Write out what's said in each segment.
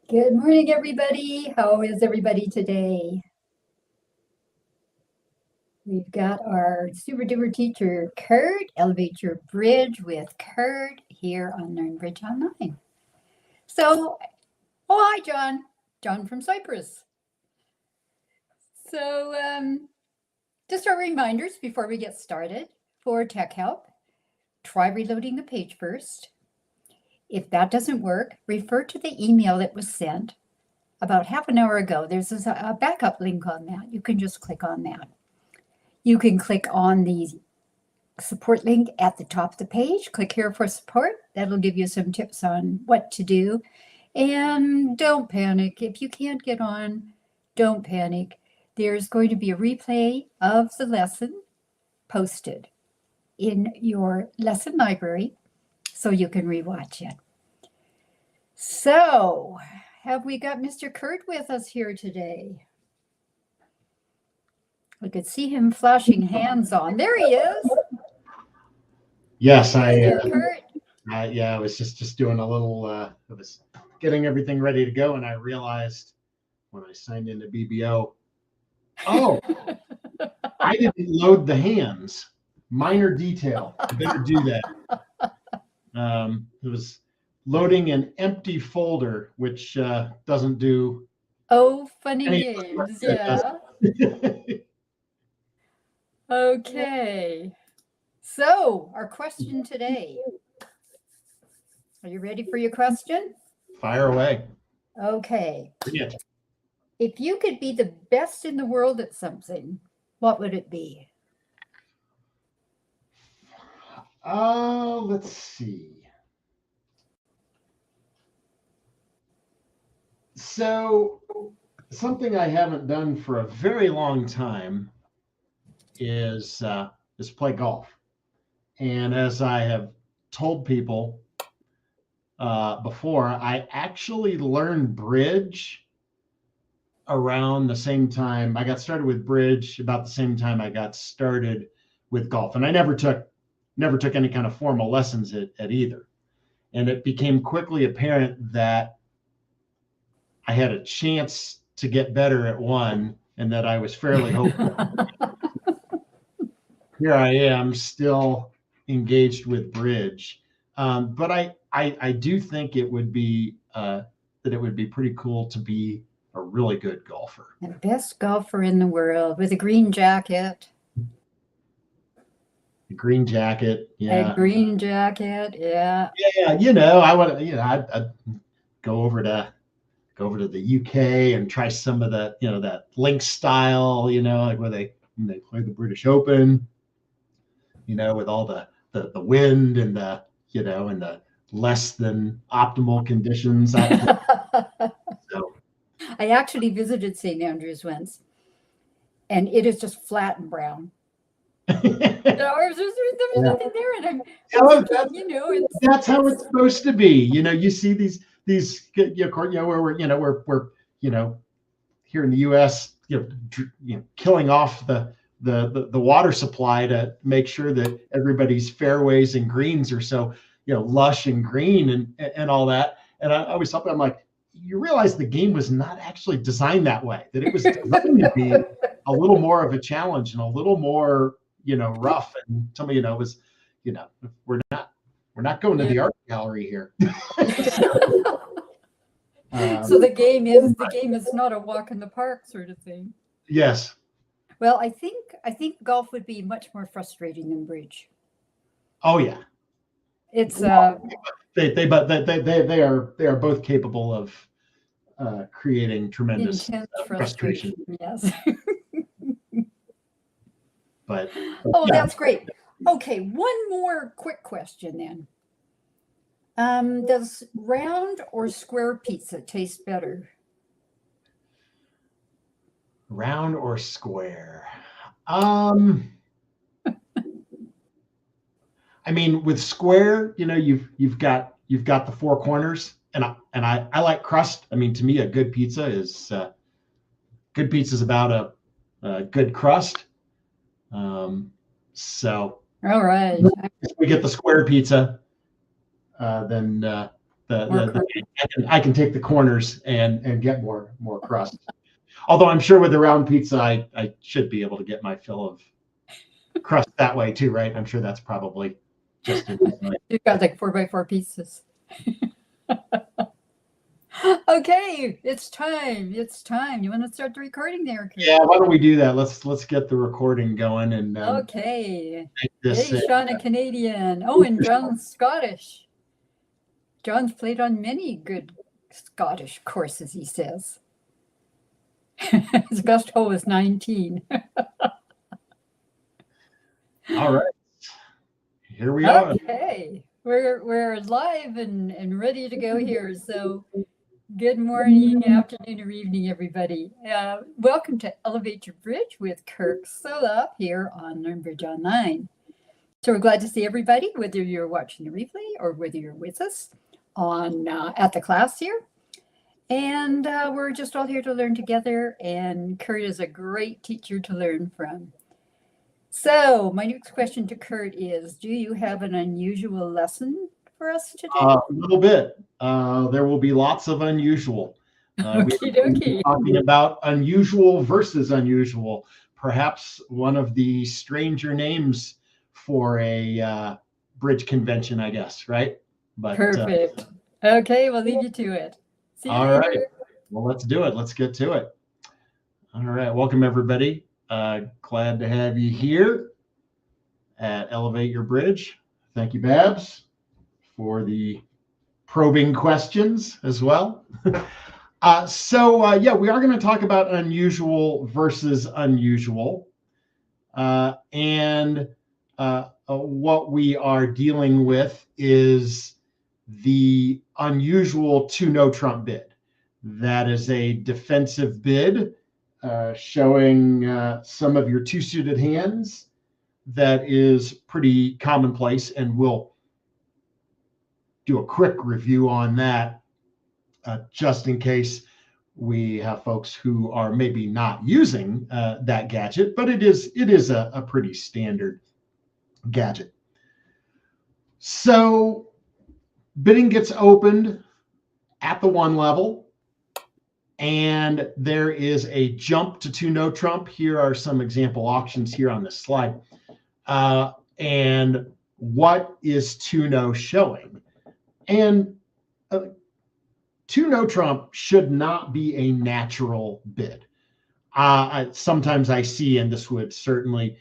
Good morning, everybody. How is everybody today? We've got our super duper teacher, Kurt, Elevate Your Bridge with Kurt here on Learn Bridge Online. So, hi, John. John from Cyprus. So, just our reminders before we get started. For tech help, try reloading the page first. If that doesn't work, refer to the email that was sent about half an hour ago. There's a backup link on that. You can just click on that. You can click on the support link at the top of the page. Click here for support. That'll give you some tips on what to do. And don't panic. If you can't get on, don't panic. There's going to be a replay of the lesson posted in your lesson library so you can rewatch it. So, have we got Mr. Kurt with us here today? I could see him flashing hands on. There he is. Yes, I was just doing a little. I was getting everything ready to go, and I realized when I signed into BBO, oh, I didn't load the hands. Minor detail. I better do that. It was loading an empty folder, which doesn't do. Oh, funny games, yeah. Okay. So, our question today. Are you ready for your question? Fire away. Okay. Yeah. If you could be the best in the world at something, what would it be? Let's see. So, something I haven't done for a very long time is play golf. And as I have told people before, I actually learned bridge around the same time. I got started with bridge about the same time I got started with golf. And I never took any kind of formal lessons at either. And it became quickly apparent that I had a chance to get better at one and that I was fairly hopeful. Here I am still engaged with bridge. But I do think it would be that it would be pretty cool to be a really good golfer. The best golfer in the world with a green jacket. The green jacket, yeah. A green jacket, yeah. Yeah, I want to, I'd go over to the UK and try some of that, that link style, like where they play the British Open, with all the wind and the, and the less than optimal conditions. So. I actually visited St. Andrews once, and it is just flat and brown. There's nothing there, and that's how it's supposed to be. You see these where we're here in the U.S. Killing off the water supply to make sure that everybody's fairways and greens are so lush and green and all that. And I always thought, I'm like, you realize the game was not actually designed that way. That it was designed to be a little more of a challenge and a little more rough. And somebody was we're not going to the art gallery here. So the game is not a walk in the park sort of thing. Yes. Well, I think golf would be much more frustrating than bridge. Oh yeah. It's they are both capable of creating tremendous intense frustration. Yes. But oh, yeah. That's great. Okay, one more quick question then. Does round or square pizza taste better? Round or square? I mean, with square, you've got the four corners, and I like crust. I mean, to me, a good pizza is about a good crust. So all right, if we get the square pizza, then I can take the corners and get more crust. Although I'm sure with the round pizza, I should be able to get my fill of crust that way too, right? I'm sure that's probably just as easy. You've got like 4x4 pieces. Okay, it's time. It's time. You want to start the recording there, Kurt? Yeah, why don't we do that? Let's get the recording going and okay. This, hey, Sean, a Canadian. Oh, and John's Scottish. John's played on many good Scottish courses, he says. His best hole was 19. All right. Here we are. Okay. We're live and ready to go here. So good morning, afternoon, or evening, everybody. Welcome to Elevate Your Bridge with Kirk Solop here on Learn Bridge Online. So we're glad to see everybody, whether you're watching the replay or whether you're with us on at the class here. And we're just all here to learn together. And Kurt is a great teacher to learn from. So my next question to Kurt is, do you have an unusual lesson for us today? A little bit. There will be lots of unusual. Okie talking about unusual versus unusual. Perhaps one of the stranger names for a bridge convention, I guess, right? But perfect. Okay, we'll leave you to it. See you all later. right. Well, let's do it. Let's get to it. All right. Welcome, everybody. Glad to have you here at Elevate Your Bridge. Thank you, Babs, for the probing questions as well. Yeah, we are going to talk about unusual versus unusual. And what we are dealing with is the unusual 2-no trump bid. That is a defensive bid showing some of your 2-suited hands. That is pretty commonplace, and we'll do a quick review on that just in case we have folks who are maybe not using that gadget, but it is a pretty standard gadget. So bidding gets opened at the 1 level. And there is a jump to 2-no trump. Here are some example auctions here on this slide. And what is 2-no showing? And 2-no trump should not be a natural bid. Sometimes I see, and this would certainly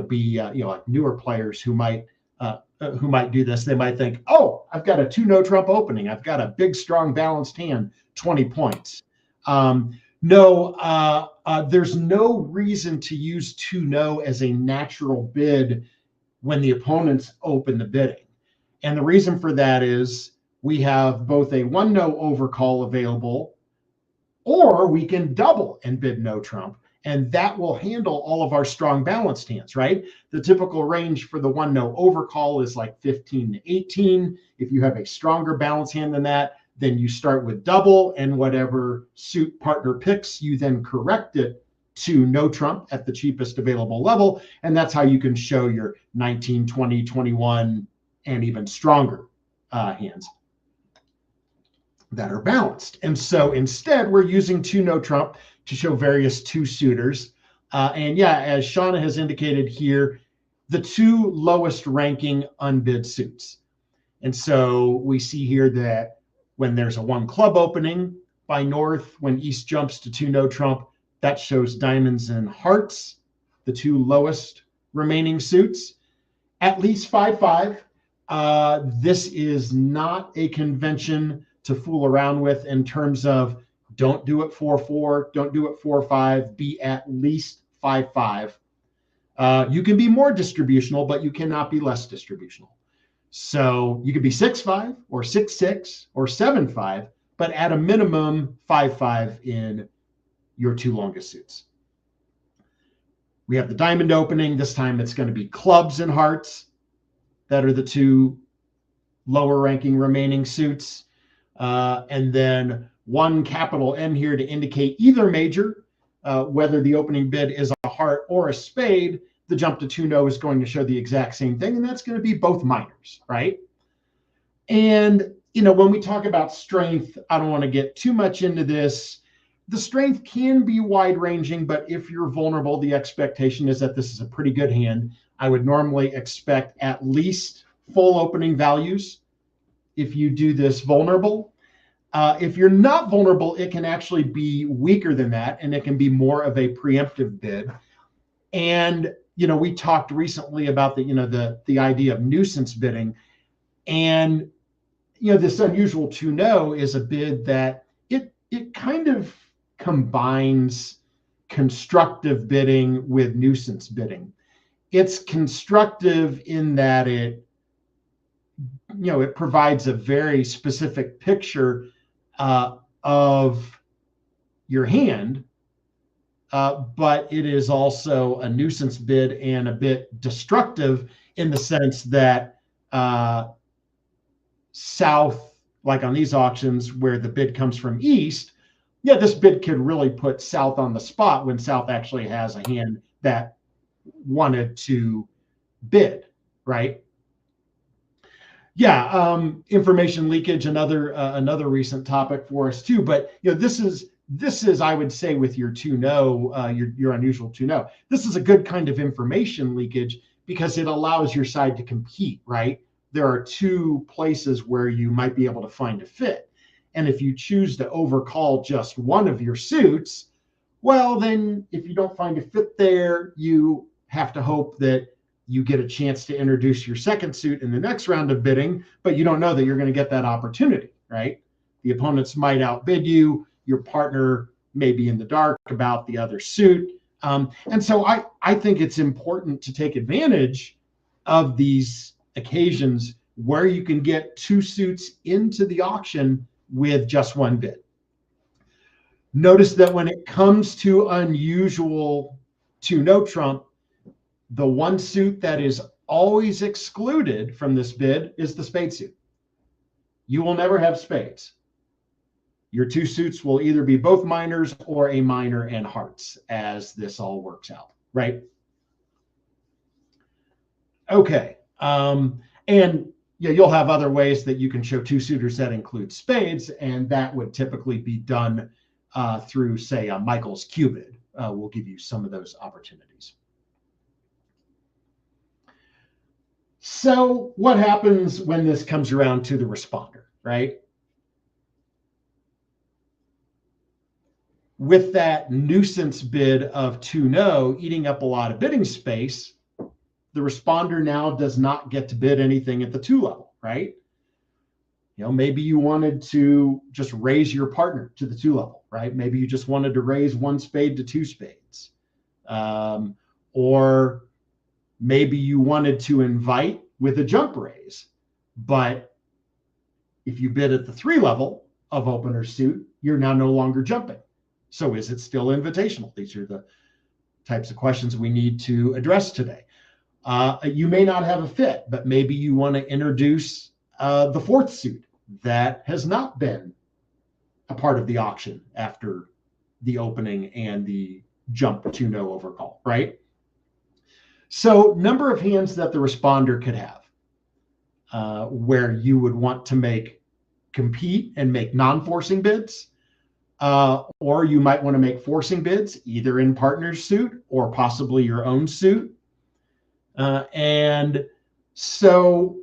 be like newer players who might do this. They might think, oh, I've got a 2-no trump opening. I've got a big, strong, balanced hand, 20 points. No, there's no reason to use 2-no as a natural bid when the opponents open the bidding. And the reason for that is we have both a 1-no overcall available, or we can double and bid no trump, and that will handle all of our strong balanced hands, right? The typical range for the 1-no overcall is like 15 to 18. If you have a stronger balance hand than that, then you start with double, and whatever suit partner picks, you then correct it to no trump at the cheapest available level. And that's how you can show your 19, 20, 21, and even stronger hands that are balanced. And so instead, we're using 2-no trump to show various 2-suiters. And yeah, as Shauna has indicated here, the 2 lowest ranking unbid suits. And so we see here that when there's a 1 club opening by North, when East jumps to 2-no trump, that shows diamonds and hearts, the 2 lowest remaining suits. At least 5-5. This is not a convention to fool around with in terms of don't do it 4-4, don't do it 4-5, be at least 5-5. You can be more distributional, but you cannot be less distributional. So you could be 6-5 or 6-6 or 7-5, but at a minimum 5-5 in your 2 longest suits. We have the diamond opening. This time it's going to be clubs and hearts that are the 2 lower ranking remaining suits. And then 1 capital N here to indicate either major, whether the opening bid is a heart or a spade. The jump to 2-no is going to show the exact same thing, and that's going to be both minors, right? And when we talk about strength, I don't want to get too much into this. The strength can be wide ranging, but if you're vulnerable, the expectation is that this is a pretty good hand. I would normally expect at least full opening values if you do this vulnerable. If you're not vulnerable, it can actually be weaker than that, and it can be more of a preemptive bid. And we talked recently about the idea of nuisance bidding, and this unusual to know is a bid that it kind of combines constructive bidding with nuisance bidding. It's constructive in that it provides a very specific picture of your hand, but it is also a nuisance bid and a bit destructive in the sense that south, like on these auctions where the bid comes from east, this bid could really put south on the spot when south actually has a hand that wanted to bid, right? Information leakage, another recent topic for us too. But this is I would say with your 2-no, your unusual 2-no, this is a good kind of information leakage because it allows your side to compete, right? There are two places where you might be able to find a fit. And if you choose to overcall just one of your suits, well, then if you don't find a fit there, you have to hope that you get a chance to introduce your second suit in the next round of bidding, but you don't know that you're going to get that opportunity, right? The opponents might outbid you. Your partner may be in the dark about the other suit. And so I think it's important to take advantage of these occasions where you can get two suits into the auction with just one bid. Notice that when it comes to unusual 2-no trump, the one suit that is always excluded from this bid is the spade suit. You will never have spades. Your two suits will either be both minors or a minor and hearts as this all works out, right? Okay. And you'll have other ways that you can show two suitors that include spades, and that would typically be done through, say, a Michael's Cubid. We'll give you some of those opportunities. So what happens when this comes around to the responder, right? With that nuisance bid of 2-no eating up a lot of bidding space, the responder now does not get to bid anything at the 2 level, right? Maybe you wanted to just raise your partner to the 2 level, right? Maybe you just wanted to raise 1 spade to 2 spades. Or maybe you wanted to invite with a jump raise, but if you bid at the 3 level of opener suit, you're now no longer jumping. So is it still invitational? These are the types of questions we need to address today. You may not have a fit, but maybe you want to introduce the 4th suit that has not been a part of the auction after the opening and the jump 2-no overcall, right? So number of hands that the responder could have where you would want to compete and make non-forcing bids, or you might want to make forcing bids either in partner's suit or possibly your own suit. And so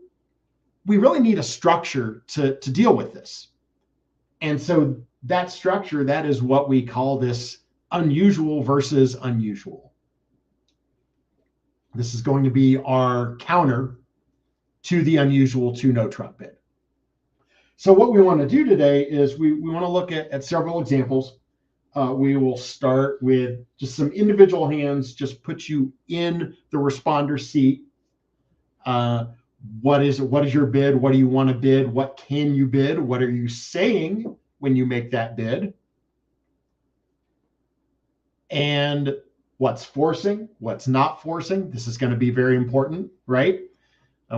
we really need a structure to deal with this. And so that structure, that is what we call this unusual versus unusual. This is going to be our counter to the unusual 2-no trump bid. So what we want to do today is we want to look at several examples. We will start with just some individual hands, just put you in the responder seat. What is your bid? What do you want to bid? What can you bid? What are you saying when you make that bid? And what's forcing, what's not forcing. This is going to be very important, right?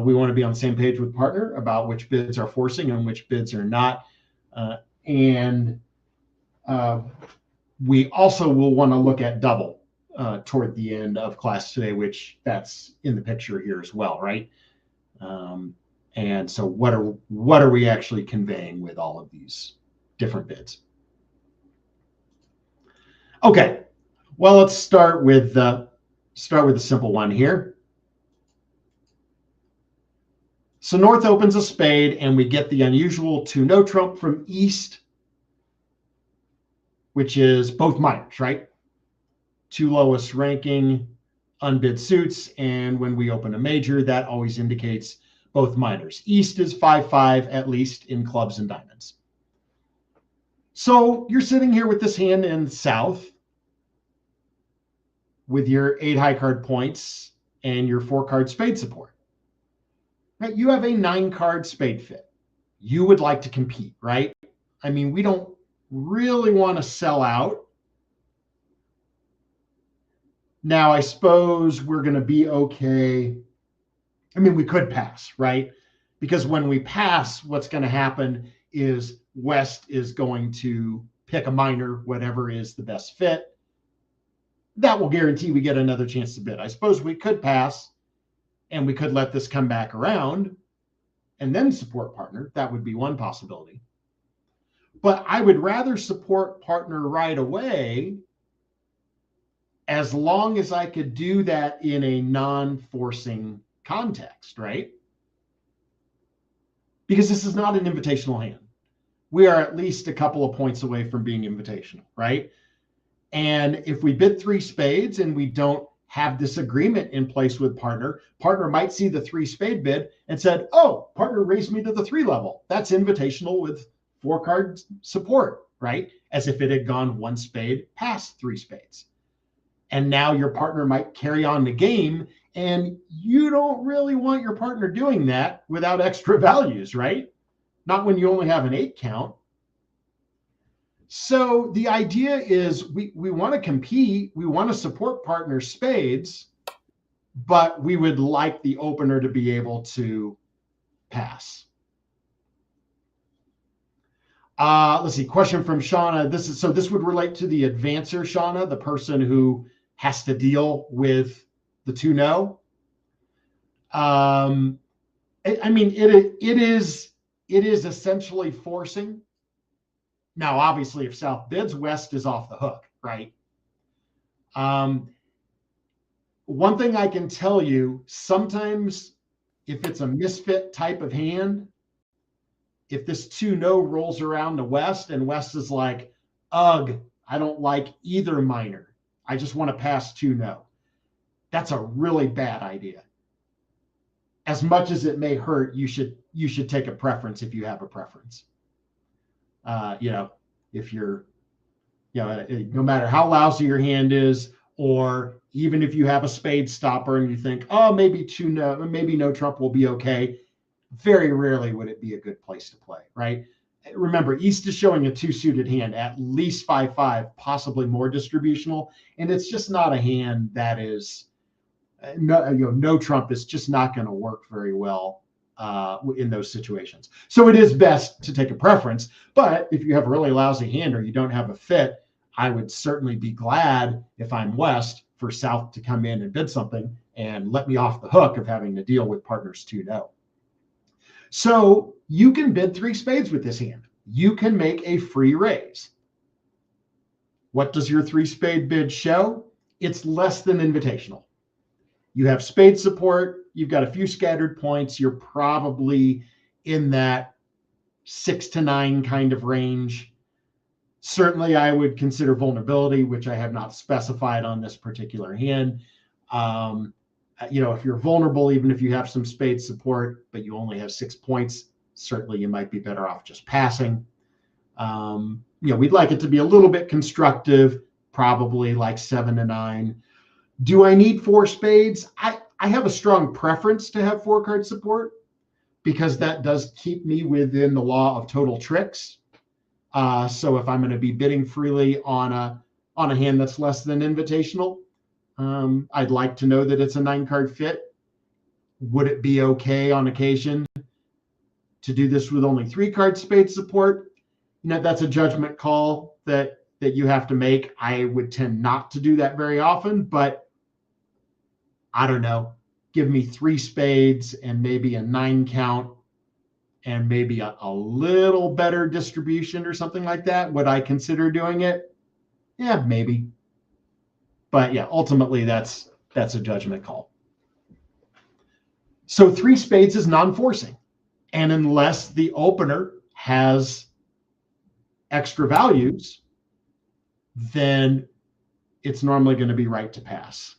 We want to be on the same page with partner about which bids are forcing and which bids are not. We also will want to look at double toward the end of class today, which that's in the picture here as well, right? And so what are we actually conveying with all of these different bids? Okay, well, let's start with a simple one here. So North opens a spade, and we get the unusual 2-no trump from East, which is both minors, right? 2 lowest ranking unbid suits, and when we open a major, that always indicates both minors. East is 5-5, at least in clubs and diamonds. So you're sitting here with this hand in South with your 8 high card points and your 4 card spade support. Right? You have a 9 card spade fit. You would like to compete, right? I mean, we don't really want to sell out. Now, I suppose we're going to be okay. I mean, we could pass, right? Because when we pass, what's going to happen is West is going to pick a minor, whatever is the best fit. That will guarantee we get another chance to bid. I suppose we could pass and we could let this come back around and then support partner. That would be one possibility. But I would rather support partner right away, as long as I could do that in a non-forcing context, right? Because this is not an invitational hand. We are at least a couple of points away from being invitational, right? And if we bid 3 spades and we don't have this agreement in place with partner, partner might see the 3 spade bid and said, oh, partner raised me to the 3 level. That's invitational with 4 card support, right? As if it had gone 1 spade past 3 spades. And now your partner might carry on the game, and you don't really want your partner doing that without extra values, right? Not when you only have an 8 count. So the idea is we want to compete, we want to support partner spades, but we would like the opener to be able to pass. Let's see, question from Shauna. This would relate to the advancer, Shauna, the person who has to deal with the 2-no. I mean, it is essentially forcing. Now, obviously, if South bids, West is off the hook, right? One thing I can tell you, sometimes if it's a misfit type of hand, if this 2-no rolls around to West and West is like, ugh, I don't like either minor, I just want to pass 2-no. That's a really bad idea. As much as it may hurt, you should take a preference if you have a preference. If you're, no matter how lousy your hand is, or even if you have a spade stopper and you think, oh, maybe 2-no, maybe no trump will be okay. Very rarely would it be a good place to play, right? Remember, East is showing a 2-suited hand, at least 5-5, possibly more distributional, and it's just not a hand that is no trump is just not going to work very well in those situations. So it is best to take a preference, but if you have a really lousy hand or you don't have a fit, I would certainly be glad if I'm West for South to come in and bid something and let me off the hook of having to deal with partners 2-no. So you can bid 3 spades with this hand. You can make a free raise. What does your 3 spade bid show? It's less than invitational. You have spade support. You've got a few scattered points. You're probably in that 6 to 9 kind of range. Certainly, I would consider vulnerability, which I have not specified on this particular hand. If you're vulnerable, even if you have some spade support, but you only have 6 points, certainly you might be better off just passing. We'd like it to be a little bit constructive, probably like 7 to 9. Do I need 4 spades? I have a strong preference to have 4 card support because that does keep me within the law of total tricks. So if I'm going to be bidding freely on a hand that's less than invitational, I'd like to know that it's a 9-card fit. Would it be okay on occasion to do this with only 3-card spade support? That's a judgment call that you have to make. I would tend not to do that very often, but I don't know. Give me 3 spades and maybe a 9 count and maybe a little better distribution or something like that, would I consider doing it? Yeah, maybe. But yeah, ultimately that's a judgment call. So 3 spades is non-forcing. And unless the opener has extra values, then it's normally going to be right to pass.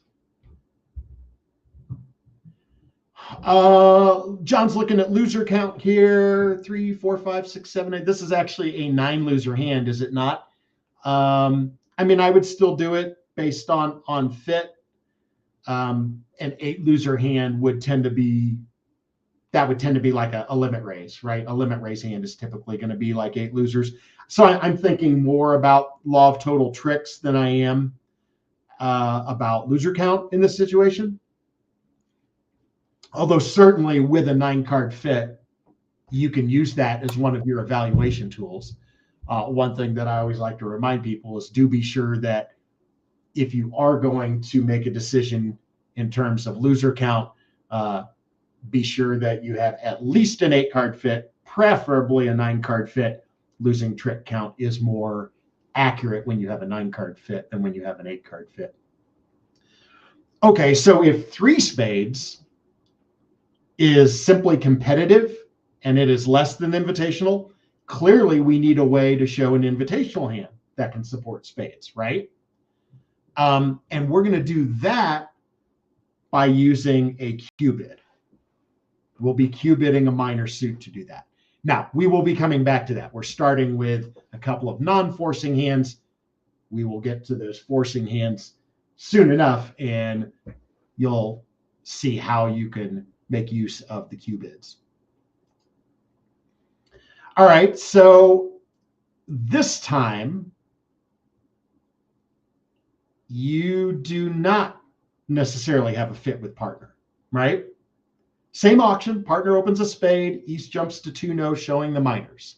John's looking at loser count here. 3, 4, 5, 6, 7, 8. This is actually a 9 loser hand, is it not? I mean, I would still do it based on fit. An 8 loser hand would tend to be, that would tend to be like a limit raise, right? A limit raise hand is typically going to be like 8 losers. So I'm thinking more about law of total tricks than I am about loser count in this situation. Although certainly with a 9-card fit, you can use that as one of your evaluation tools. One thing that I always like to remind people is do be sure that if you are going to make a decision in terms of loser count, be sure that you have at least an 8-card fit, preferably a 9-card fit. Losing trick count is more accurate when you have a 9-card fit than when you have an 8-card fit. Okay, so if 3 spades is simply competitive and it is less than invitational, clearly we need a way to show an invitational hand that can support spades, right? And we're going to do that by using a Q-bid. We'll be Q-bidding a minor suit to do that. Now, we will be coming back to that. We're starting with a couple of non-forcing hands. We will get to those forcing hands soon enough, and you'll see how you can make use of the Q-bids. All right, so this time, you do not necessarily have a fit with partner, right? Same auction, partner opens a spade, East jumps to 2-no, showing the minors.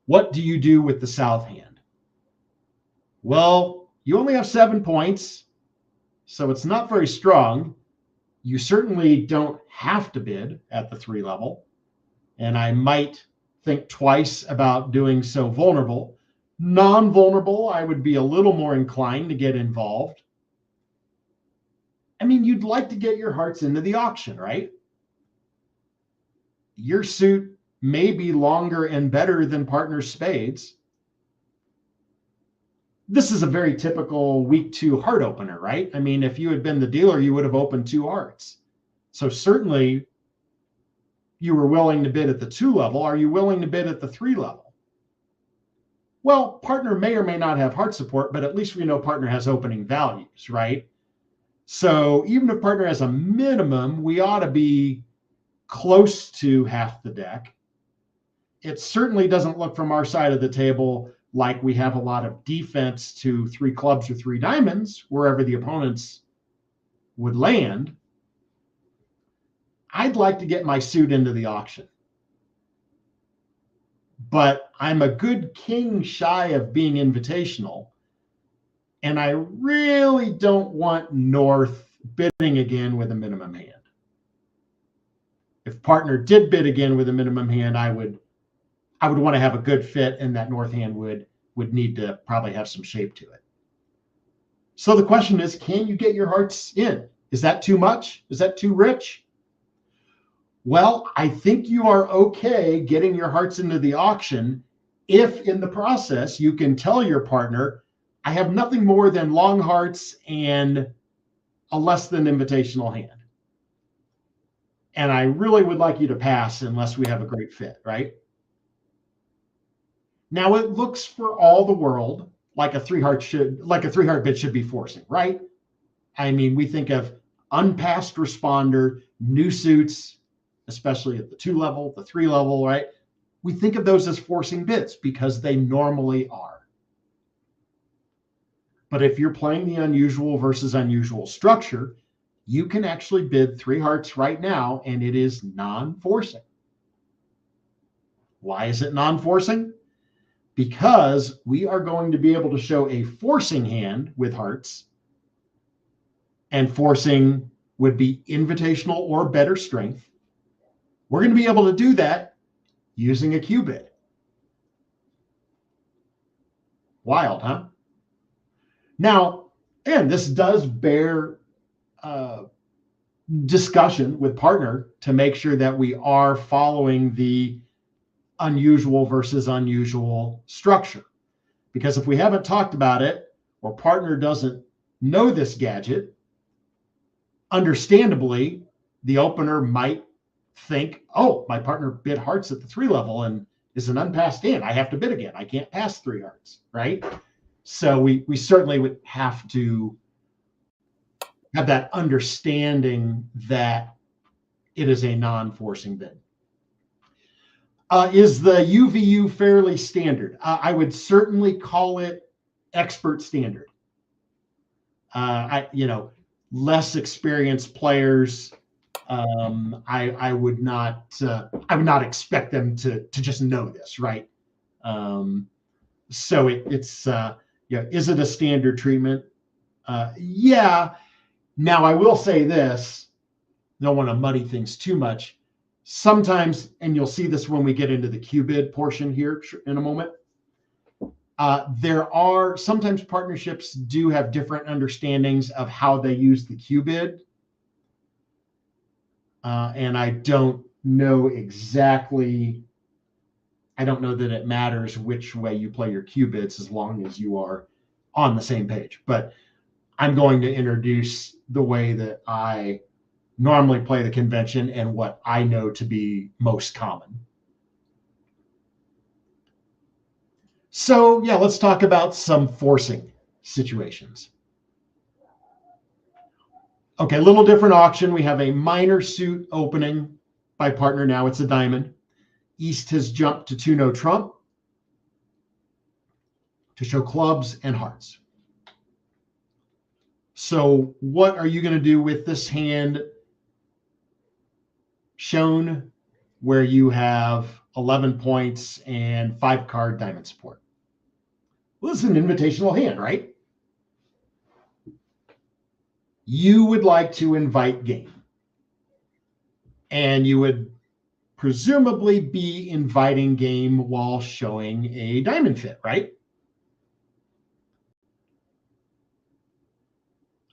What do you do with the South hand? Well, you only have 7 points, so it's not very strong. You certainly don't have to bid at the 3 level, and I might think twice about doing so vulnerable. Non-vulnerable, I would be a little more inclined to get involved. I mean, you'd like to get your hearts into the auction, right? Your suit may be longer and better than partner's spades. This is a very typical week 2 heart opener, right? I mean, if you had been the dealer, you would have opened 2 hearts. So certainly you were willing to bid at the 2 level. Are you willing to bid at the 3 level? Well, partner may or may not have heart support, but at least we know partner has opening values, right? So even if partner has a minimum, we ought to be close to half the deck. It certainly doesn't look from our side of the table like we have a lot of defense to 3 clubs or 3 diamonds, wherever the opponents would land. I'd like to get my suit into the auction, but I'm a good king shy of being invitational, and I really don't want North bidding again with a minimum hand. If partner did bid again with a minimum hand, I would want to have a good fit, and that North hand would need to probably have some shape to it. So the question is, can you get your hearts in? Is that too much? Is that too rich? Well, I think you are okay getting your hearts into the auction if in the process you can tell your partner, I have nothing more than long hearts and a less than invitational hand. And I really would like you to pass unless we have a great fit, right? Now it looks for all the world like a 3-heart bid should be forcing, right? I mean, we think of unpassed responder, new suits, especially at the 2 level, the 3 level, right? We think of those as forcing bids because they normally are. But if you're playing the unusual versus unusual structure, you can actually bid 3 hearts right now, and it is non-forcing. Why is it non-forcing? Because we are going to be able to show a forcing hand with hearts, and forcing would be invitational or better strength. We're going to be able to do that using a Q bid. Wild, huh? Now, and this does bear discussion with partner to make sure that we are following the unusual versus unusual structure. Because if we haven't talked about it, or partner doesn't know this gadget, understandably, the opener might think, oh, my partner bid hearts at the 3 level and is an unpassed hand. I have to bid again. I can't pass 3 hearts, right? So we certainly would have to have that understanding that it is a non-forcing bid. Is the UVU fairly standard? I would certainly call it expert standard. Less experienced players, I would not expect them to just know this, right? So it's is it a standard treatment? Yeah. Now I will say this, don't want to muddy things too much. Sometimes, and you'll see this when we get into the Q-bid portion here in a moment, there are sometimes partnerships do have different understandings of how they use the Q-bid. And I don't know exactly, I don't know that it matters which way you play your Q-bids as long as you are on the same page. But I'm going to introduce the way that I normally play the convention and what I know to be most common. So yeah, let's talk about some forcing situations. Okay, a little different auction. We have a minor suit opening by partner. Now it's a diamond. East has jumped to 2 no trump to show clubs and hearts. So what are you going to do with this hand shown where you have 11 points and 5 card diamond support? Well, this is an invitational hand, right? You would like to invite game. And you would presumably be inviting game while showing a diamond fit, right?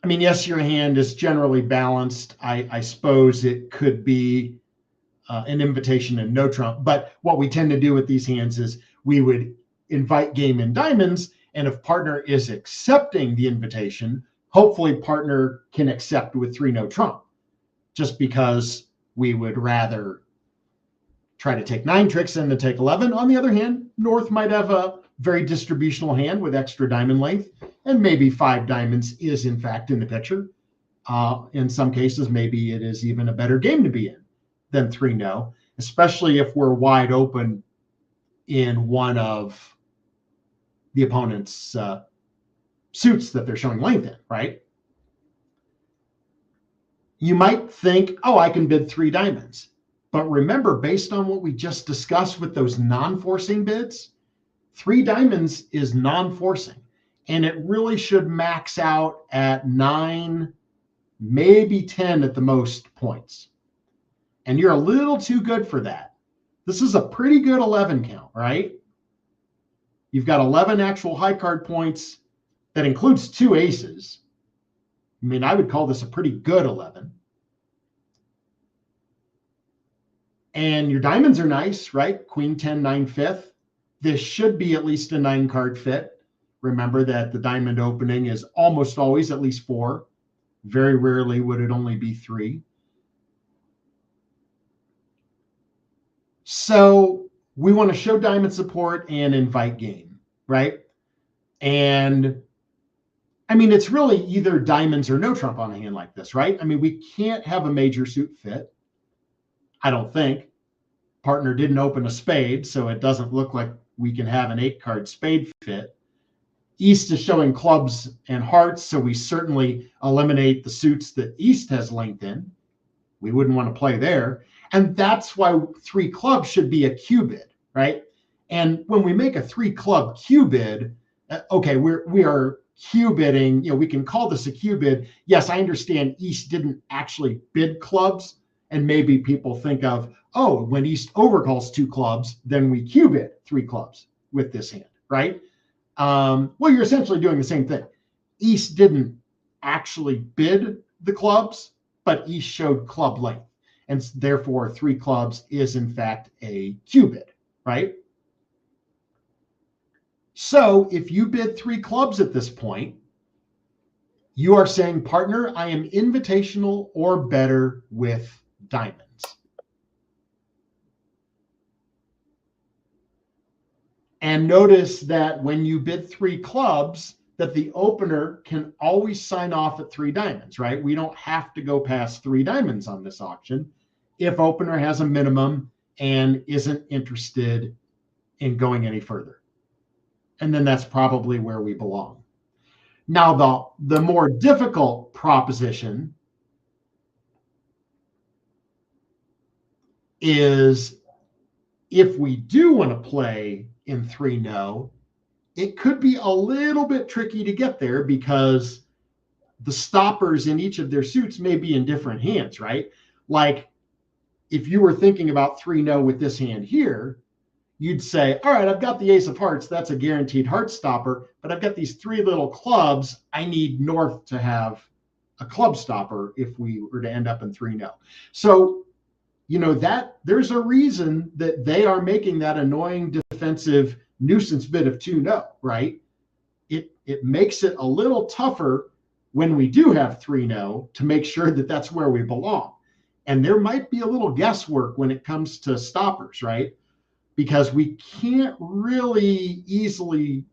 I mean, yes, your hand is generally balanced. I suppose it could be an invitation and no trump. But what we tend to do with these hands is we would invite game in diamonds. And if partner is accepting the invitation, hopefully partner can accept with 3 no trump, just because we would rather try to take 9 tricks than to take 11. On the other hand, North might have a very distributional hand with extra diamond length, and maybe 5 diamonds is in fact in the picture. In some cases, maybe it is even a better game to be in than 3 no, especially if we're wide open in one of the opponent's suits that they're showing length in, right? You might think, oh, I can bid 3 diamonds. But remember, based on what we just discussed with those non-forcing bids, 3 diamonds is non-forcing. And it really should max out at 9, maybe 10 at the most points. And you're a little too good for that. This is a pretty good 11 count, right? You've got 11 actual high card points. That includes 2 aces. I mean, I would call this a pretty good 11. And your diamonds are nice, right? Queen 10, 9, 5th. This should be at least a 9 card fit. Remember that the diamond opening is almost always at least 4. Very rarely would it only be 3. So we want to show diamond support and invite game, right? And I mean, it's really either diamonds or no trump on a hand like this, right? I mean, we can't have a major suit fit. I don't think. Partner didn't open a spade, so it doesn't look like we can have an 8 card spade fit. East is showing clubs and hearts, so we certainly eliminate the suits that East has length in. We wouldn't want to play there. And that's why 3 clubs should be a Q bid, right? And when we make a 3 club Q bid, okay, we are Q bidding, we can call this a Q bid. Yes, I understand East didn't actually bid clubs, and maybe people think of, oh, when East overcalls 2 clubs, then we cubit 3 clubs with this hand, right? Well, you're essentially doing the same thing. East didn't actually bid the clubs, but East showed club length. And therefore, 3 clubs is in fact a cubit, right? So if you bid 3 clubs at this point, you are saying, partner, I am invitational or better with diamonds. And notice that when you bid 3 clubs, that the opener can always sign off at 3 diamonds, right? We don't have to go past 3 diamonds on this auction if opener has a minimum and isn't interested in going any further. And then that's probably where we belong. Now, the more difficult proposition is if we do want to play in 3-no, it could be a little bit tricky to get there because the stoppers in each of their suits may be in different hands, right? Like if you were thinking about 3-no with this hand here, you'd say, all right, I've got the ace of hearts. That's a guaranteed heart stopper, but I've got these 3 little clubs. I need North to have a club stopper if we were to end up in 3-no. So, you know, that there's a reason that they are making that annoying defensive nuisance bid of 2-no, right? It makes it a little tougher when we do have 3-no to make sure that that's where we belong. And there might be a little guesswork when it comes to stoppers, right? Because we can't really easily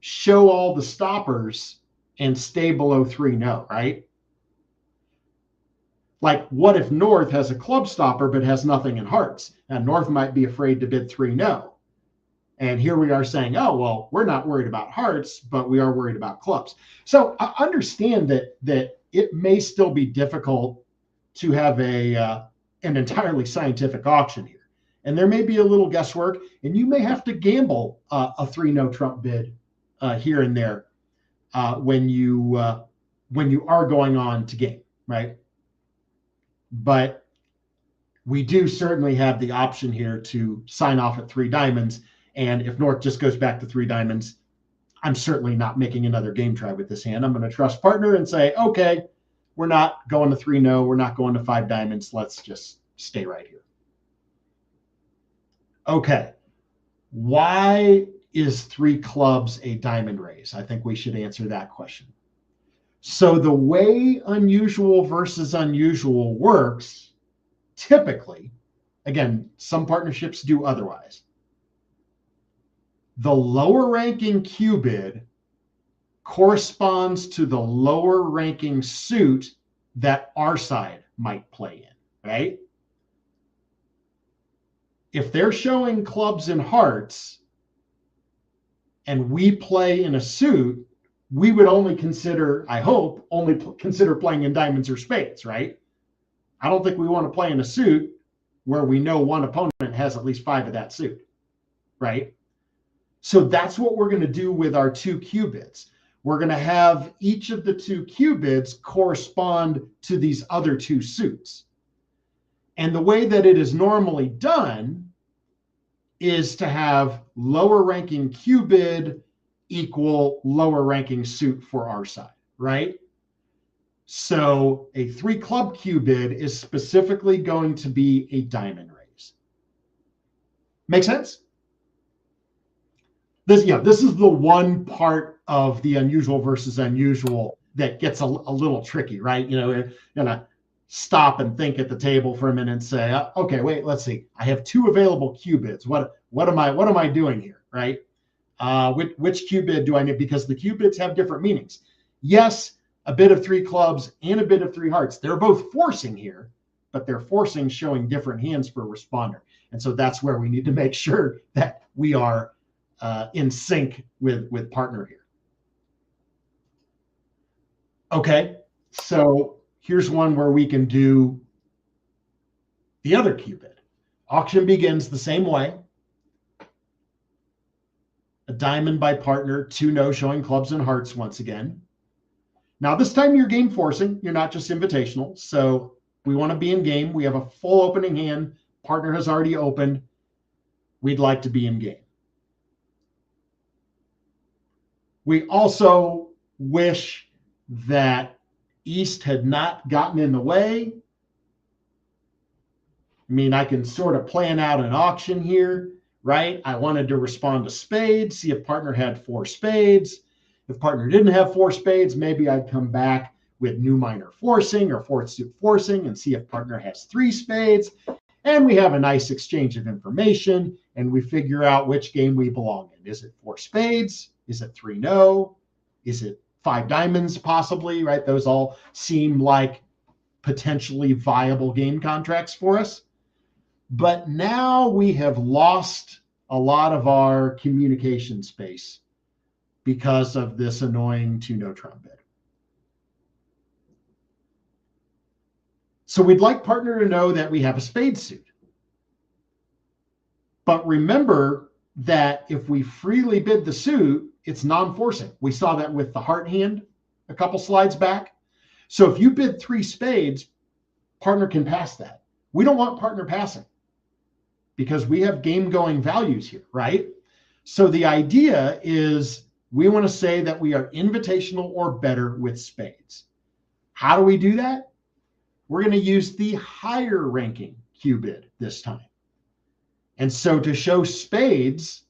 show all the stoppers and stay below 3-no, right? Like, what if North has a club stopper but has nothing in hearts? And North might be afraid to bid 3-no. And here we are saying, oh, well, we're not worried about hearts, but we are worried about clubs. So I understand that it may still be difficult to have an entirely scientific auction here. And there may be a little guesswork, and you may have to gamble a 3-no trump bid here and there when you are going on to game, right? But we do certainly have the option here to sign off at 3 diamonds. And if North just goes back to 3 diamonds, I'm certainly not making another game try with this hand. I'm going to trust partner and say, okay, we're not going to 3-no. We're not going to 5 diamonds. Let's just stay right here. Okay. Why is 3 clubs a diamond raise? I think we should answer that question. So the way unusual versus unusual works, typically, again, some partnerships do otherwise. The lower ranking Q bid corresponds to the lower ranking suit that our side might play in, right? If they're showing clubs and hearts and we play in a suit, we would only consider, I hope, consider playing in diamonds or spades, right? I don't think we want to play in a suit where we know one opponent has at least 5 of that suit, right? So that's what we're going to do with our 2 Q bids. We're going to have each of the 2 Q bids correspond to these other 2 suits. And the way that it is normally done is to have lower ranking Q bid equal lower ranking suit for our side, right? So a 3 club Q bid is specifically going to be a diamond raise. Make sense? This is the one part of the unusual versus unusual that gets a little tricky, right? You know, you're gonna stop and think at the table for a minute and say, okay, wait, let's see. I have 2 available Q bids. What am I doing here, right? Which Q bid do I need? Because the Q bids have different meanings. Yes, a bid of 3 clubs and a bid of 3 hearts. They're both forcing here, but they're forcing showing different hands for responder. And so that's where we need to make sure that we are in sync with partner here. Okay, so here's one where we can do the other Q bid. Auction begins the same way. A diamond by partner, 2-no showing clubs and hearts once again. Now this time you're game forcing, you're not just invitational. So we want to be in game. We have a full opening hand, partner has already opened. We'd like to be in game. We also wish that East had not gotten in the way. I mean, I can sort of plan out an auction here, right? I wanted to respond to spades, see if partner had 4 spades. If partner didn't have 4 spades, maybe I'd come back with new minor forcing or fourth suit forcing and see if partner has 3 spades. And we have a nice exchange of information and we figure out which game we belong in. Is it 4 spades? Is it 3 no? Is it 5 diamonds possibly, right? Those all seem like potentially viable game contracts for us. But now we have lost a lot of our communication space because of this annoying 2-no trump bid. So we'd like partner to know that we have a spade suit. But remember that if we freely bid the suit, it's non-forcing. We saw that with the heart hand a couple slides back. So if you bid 3 spades, partner can pass that. We don't want partner passing because we have game-going values here, right? So the idea is we want to say that we are invitational or better with spades. How do we do that? We're going to use the higher ranking Q bid this time. And so to show spades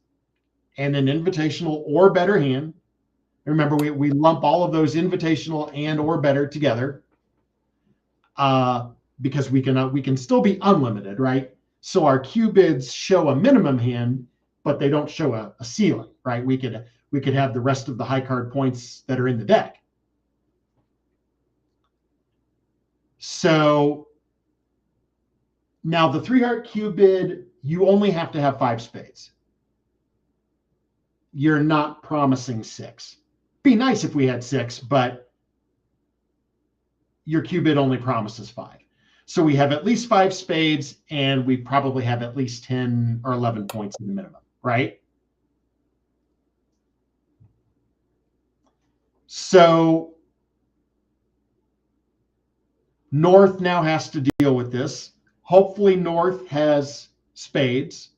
and an invitational or better hand, remember we lump all of those invitational and or better together because we can still be unlimited, right? So our Q bids show a minimum hand, but they don't show a ceiling, right? We could have the rest of the high card points that are in the deck. So now the 3-heart Q bid, you only have to have 5 spades. You're not promising 6. Be nice if we had 6, but your Q bid only promises 5. So we have at least 5 spades, and we probably have at least 10 or 11 points in the minimum, right? So North now has to deal with this. Hopefully North has spades,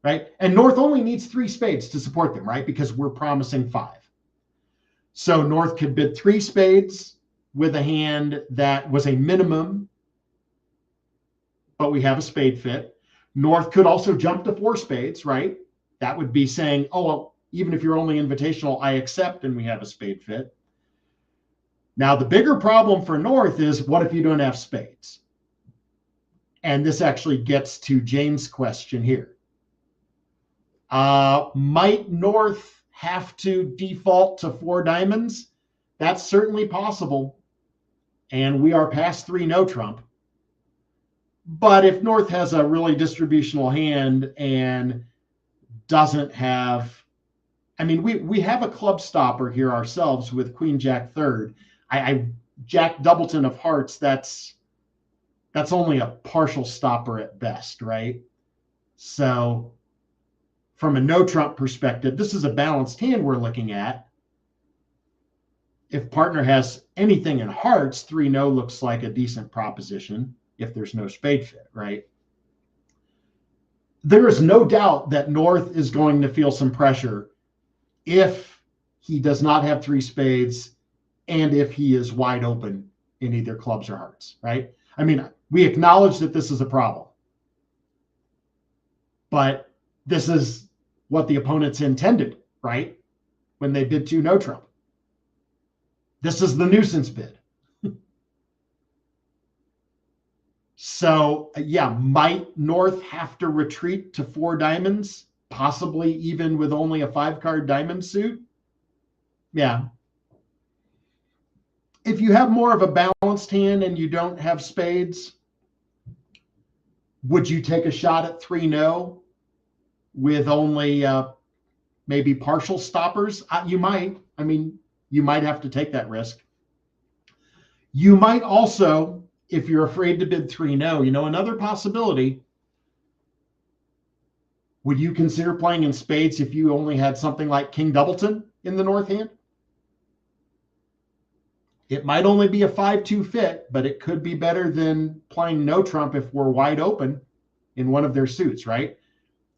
right? And North only needs 3 spades to support them, right? Because we're promising 5. So North could bid 3 spades with a hand that was a minimum, but we have a spade fit. North could also jump to 4 spades, right? That would be saying, oh, well, even if you're only invitational, I accept, and we have a spade fit. Now, the bigger problem for North is, what if you don't have spades? And this actually gets to Jane's question here. Might North have to default to 4 diamonds? That's certainly possible. And we are past 3 no trump. But if North has a really distributional hand and doesn't have, I mean, we have a club stopper here ourselves with Queen Jack third. Jack Doubleton of hearts, that's only a partial stopper at best, right? So from a no trump perspective, this is a balanced hand we're looking at. If partner has anything in hearts, 3 no looks like a decent proposition if there's no spade fit, right? There is no doubt that North is going to feel some pressure if he does not have 3 spades and if he is wide open in either clubs or hearts, right? I mean, we acknowledge that this is a problem, but this is what the opponents intended, right? When they bid 2 no trump. This is the nuisance bid. So yeah, might North have to retreat to 4 diamonds, possibly even with only a 5-card diamond suit? Yeah. If you have more of a balanced hand and you don't have spades, would you take a shot at 3 no with only maybe partial stoppers? You might. I mean, you might have to take that risk. You might also, if you're afraid to bid 3 no, another possibility, would you consider playing in spades if you only had something like King Doubleton in the North hand? It might only be a 5-2 fit, but it could be better than playing no trump if we're wide open. in one of their suits, right?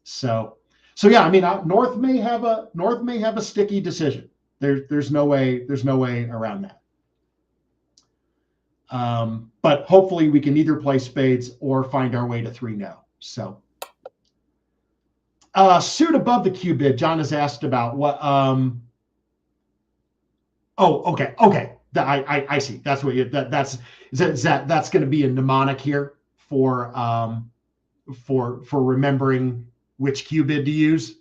So yeah, I mean, North may have a sticky decision. There's no way around that. But hopefully we can either play spades or find our way to 3-no. So suit above the Q bid, John has asked about what okay. I see. That's what that's going to be a mnemonic here for remembering which Q bid to use.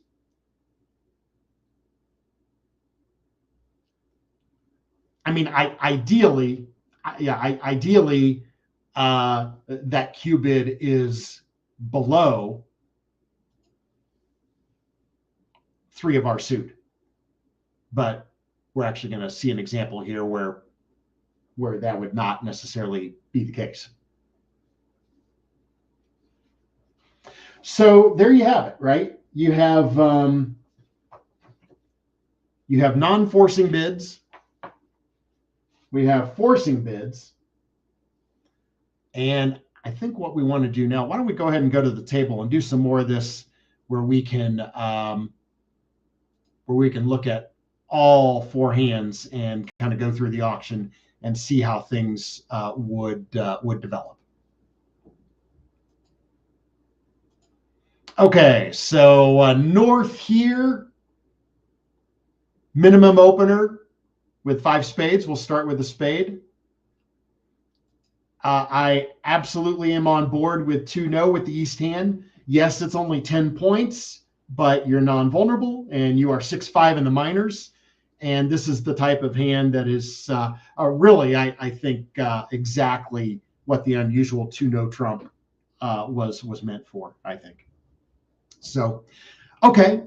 I mean, ideally, that Q bid is below 3 of our suit, but we're actually going to see an example here where that would not necessarily be the case. So there you have it, right? You have non-forcing bids. We have forcing bids. And I think what we want to do now, why don't we go ahead and go to the table and do some more of this where we can look at all 4 hands and kind of go through the auction and see how things would develop. Okay, so North here, minimum opener with 5 spades. We'll start with a spade. I absolutely am on board with 2-no with the East hand. Yes, it's only 10 points, but you're non-vulnerable and you are 6-5 in the minors. And this is the type of hand that is really, I think, exactly what the unusual 2-no trump was meant for, I think. So, okay.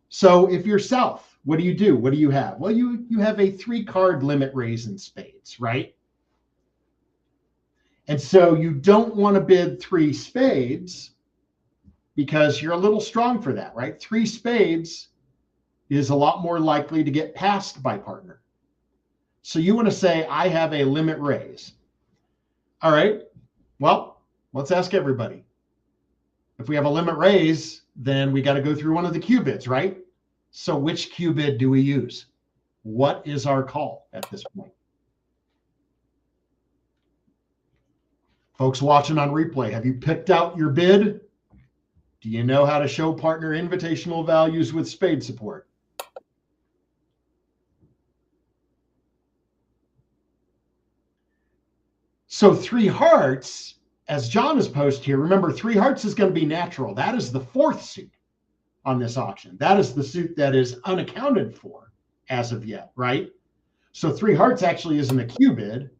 So if you're South, what do you do? What do you have? Well, you have a 3-card limit raise in spades, right? And so you don't want to bid 3 spades because you're a little strong for that, right? 3 spades is a lot more likely to get passed by partner. So you want to say, I have a limit raise. All right, well, let's ask everybody. If we have a limit raise, then we got to go through one of the Q bids, right? So which Q bid do we use? What is our call at this point? Folks watching on replay, have you picked out your bid? Do you know how to show partner invitational values with spade support? So 3 hearts, as John has posted here, remember 3 hearts is going to be natural. That is the 4th suit on this auction. That is the suit that is unaccounted for as of yet, right? So 3 hearts actually isn't a Q bid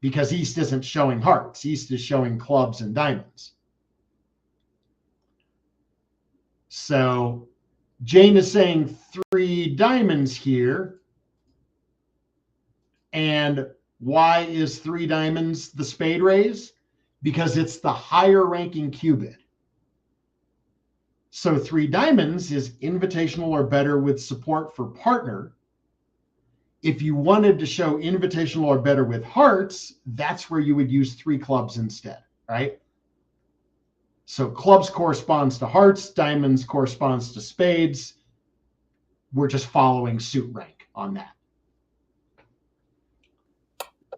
because East isn't showing hearts. East is showing clubs and diamonds. So Jane is saying 3 diamonds here. And why is 3 diamonds the spade raise? Because it's the higher ranking Q bid. So 3 diamonds is invitational or better with support for partner. If you wanted to show invitational or better with hearts, that's where you would use 3 clubs instead, right? So clubs corresponds to hearts, diamonds corresponds to spades. We're just following suit rank on that.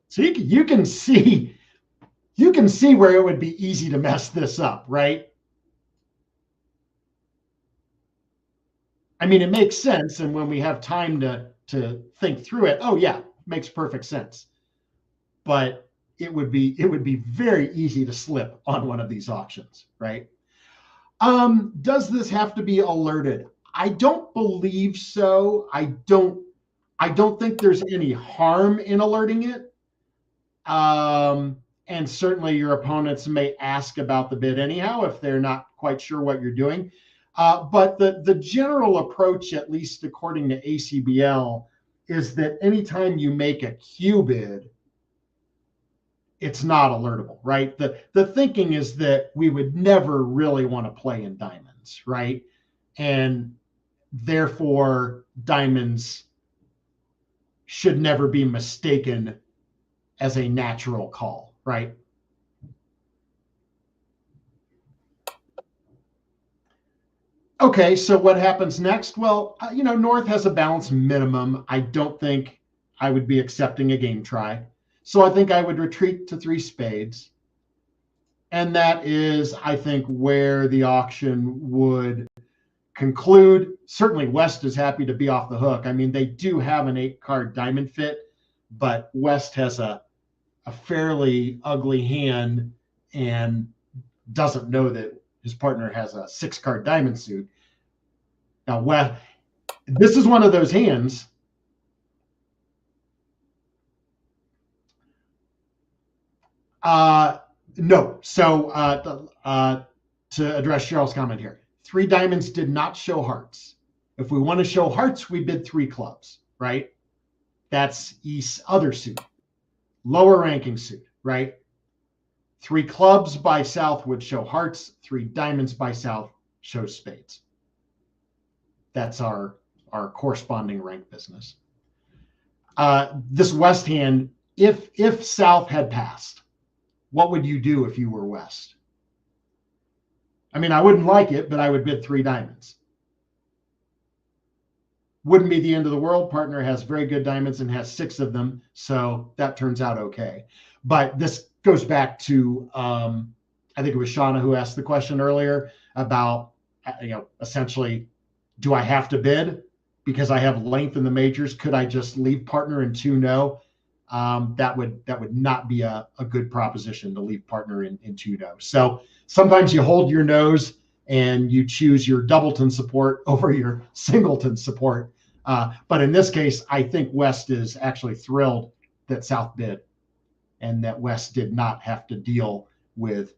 So you can see where it would be easy to mess this up, right? I mean, it makes sense, and when we have time to think through it, oh yeah, makes perfect sense. But it would be very easy to slip on one of these auctions, right? Does this have to be alerted? I don't believe so. I don't think there's any harm in alerting it. And certainly your opponents may ask about the bid anyhow if they're not quite sure what you're doing. But the general approach, at least according to ACBL, is that anytime you make a Q bid, it's not alertable, right? The thinking is that we would never really want to play in diamonds, right? And therefore, diamonds should never be mistaken as a natural call, right? Okay, so what happens next? Well, North has a balance minimum. I don't think I would be accepting a game try. So I think I would retreat to 3 spades. And that is, I think, where the auction would conclude. Certainly West is happy to be off the hook. I mean, they do have an 8-card diamond fit, but West has a fairly ugly hand and doesn't know that his partner has a 6-card diamond suit. Now, West, this is one of those hands. No. So to address Cheryl's comment here, 3 diamonds did not show hearts. If we want to show hearts, we bid 3 clubs, right? That's East's other suit, lower ranking suit, right? 3 clubs by South would show hearts. 3 diamonds by South shows spades. That's our corresponding rank business. This West hand, if South had passed, what would you do if you were West? I mean, I wouldn't like it, but I would bid 3 diamonds. Wouldn't be the end of the world. Partner has very good diamonds and has 6 of them, so that turns out okay. But this goes back to, I think it was Shauna who asked the question earlier about, essentially, do I have to bid because I have length in the majors? Could I just leave partner in 2-no? That would not be a good proposition to leave partner in 2-no. So sometimes you hold your nose and you choose your doubleton support over your singleton support. But in this case, I think West is actually thrilled that South bid and that West did not have to deal with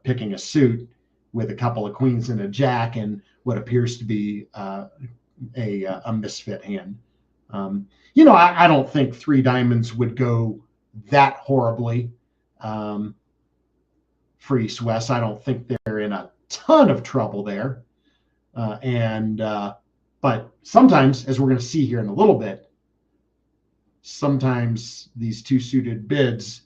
picking a suit with a couple of queens and a jack and what appears to be a misfit hand. I don't think 3 diamonds would go that horribly for East West. I don't think they're in a ton of trouble there. But sometimes, as we're going to see here in a little bit, sometimes these 2 suited bids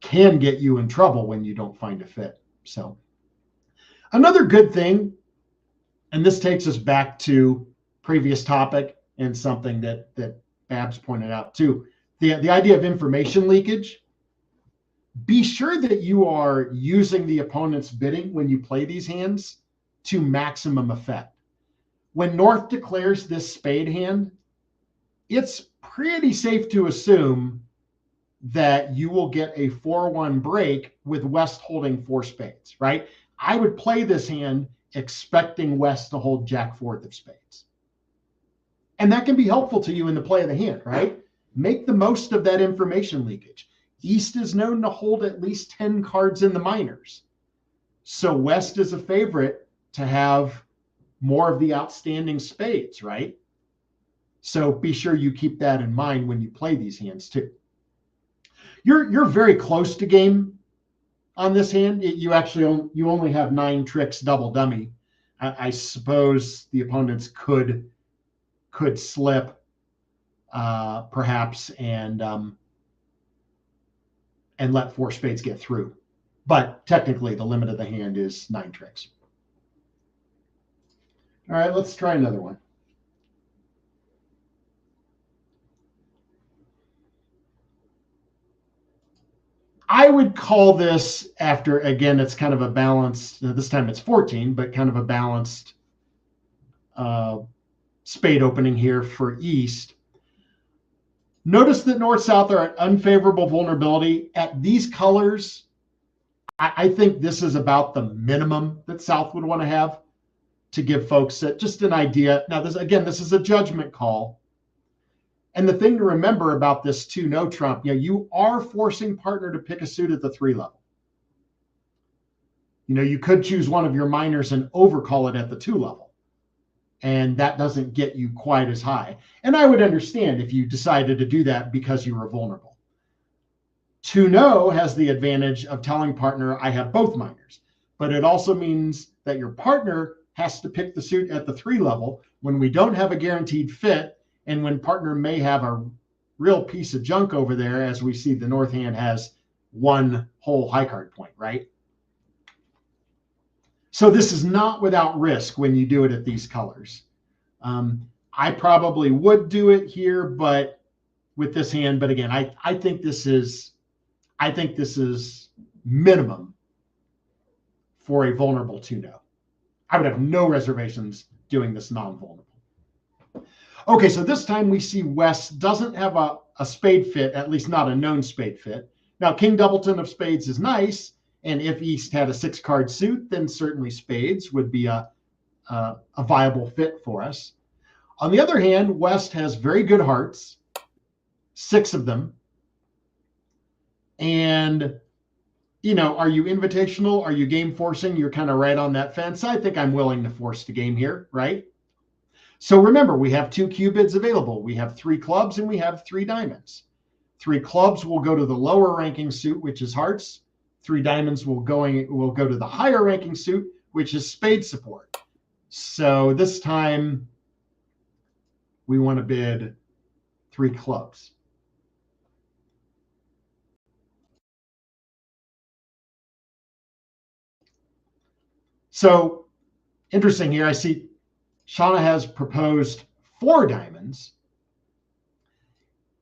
can get you in trouble when you don't find a fit. So another good thing, and this takes us back to previous topic and something that Babs pointed out too, the idea of information leakage. Be sure that you are using the opponent's bidding when you play these hands to maximum effect. When North declares this spade hand, it's pretty safe to assume that you will get a 4-1 break with West holding 4 spades, right? I would play this hand expecting West to hold Jack 4 of spades. And that can be helpful to you in the play of the hand, right? Make the most of that information leakage. East is known to hold at least 10 cards in the minors. So West is a favorite to have more of the outstanding spades, right? So be sure you keep that in mind when you play these hands too. You're very close to game on this hand. You only have 9 tricks double dummy. I suppose the opponents could slip perhaps and let 4 spades get through. But technically the limit of the hand is 9 tricks. All right, let's try another one. I would call this, after, again, it's kind of a balanced, this time it's 14, but kind of a balanced spade opening here for East. Notice that North-South are at unfavorable vulnerability. At these colors, I think this is about the minimum that South would want to have to give folks just an idea. Now, this is a judgment call. And the thing to remember about this 2-no trump, you are forcing partner to pick a suit at the 3 level. You could choose one of your minors and overcall it at the 2 level. And that doesn't get you quite as high. And I would understand if you decided to do that because you were vulnerable. 2-no has the advantage of telling partner, I have both minors. But it also means that your partner has to pick the suit at the 3 level when we don't have a guaranteed fit. And when partner may have a real piece of junk over there, as we see the North hand has 1 whole high card point, right? So this is not without risk when you do it at these colors. I probably would do it here, but with this hand. But again, I think this is minimum for a vulnerable 2-no. I would have no reservations doing this non-vulnerable. Okay, so this time we see West doesn't have a spade fit, at least not a known spade fit. Now, King Doubleton of spades is nice, and if East had a 6-card suit, then certainly spades would be a viable fit for us. On the other hand, West has very good hearts, 6 of them. And, you know, are you invitational? Are you game forcing? You're kind of right on that fence. I think I'm willing to force the game here, right? So remember, we have 2 cubids available. We have 3 clubs and we have 3 diamonds. 3 clubs will go to the lower ranking suit, which is hearts. 3 diamonds will go to the higher ranking suit, which is spade support. So this time we want to bid 3 clubs. So interesting here, I see Shauna has proposed 4 diamonds.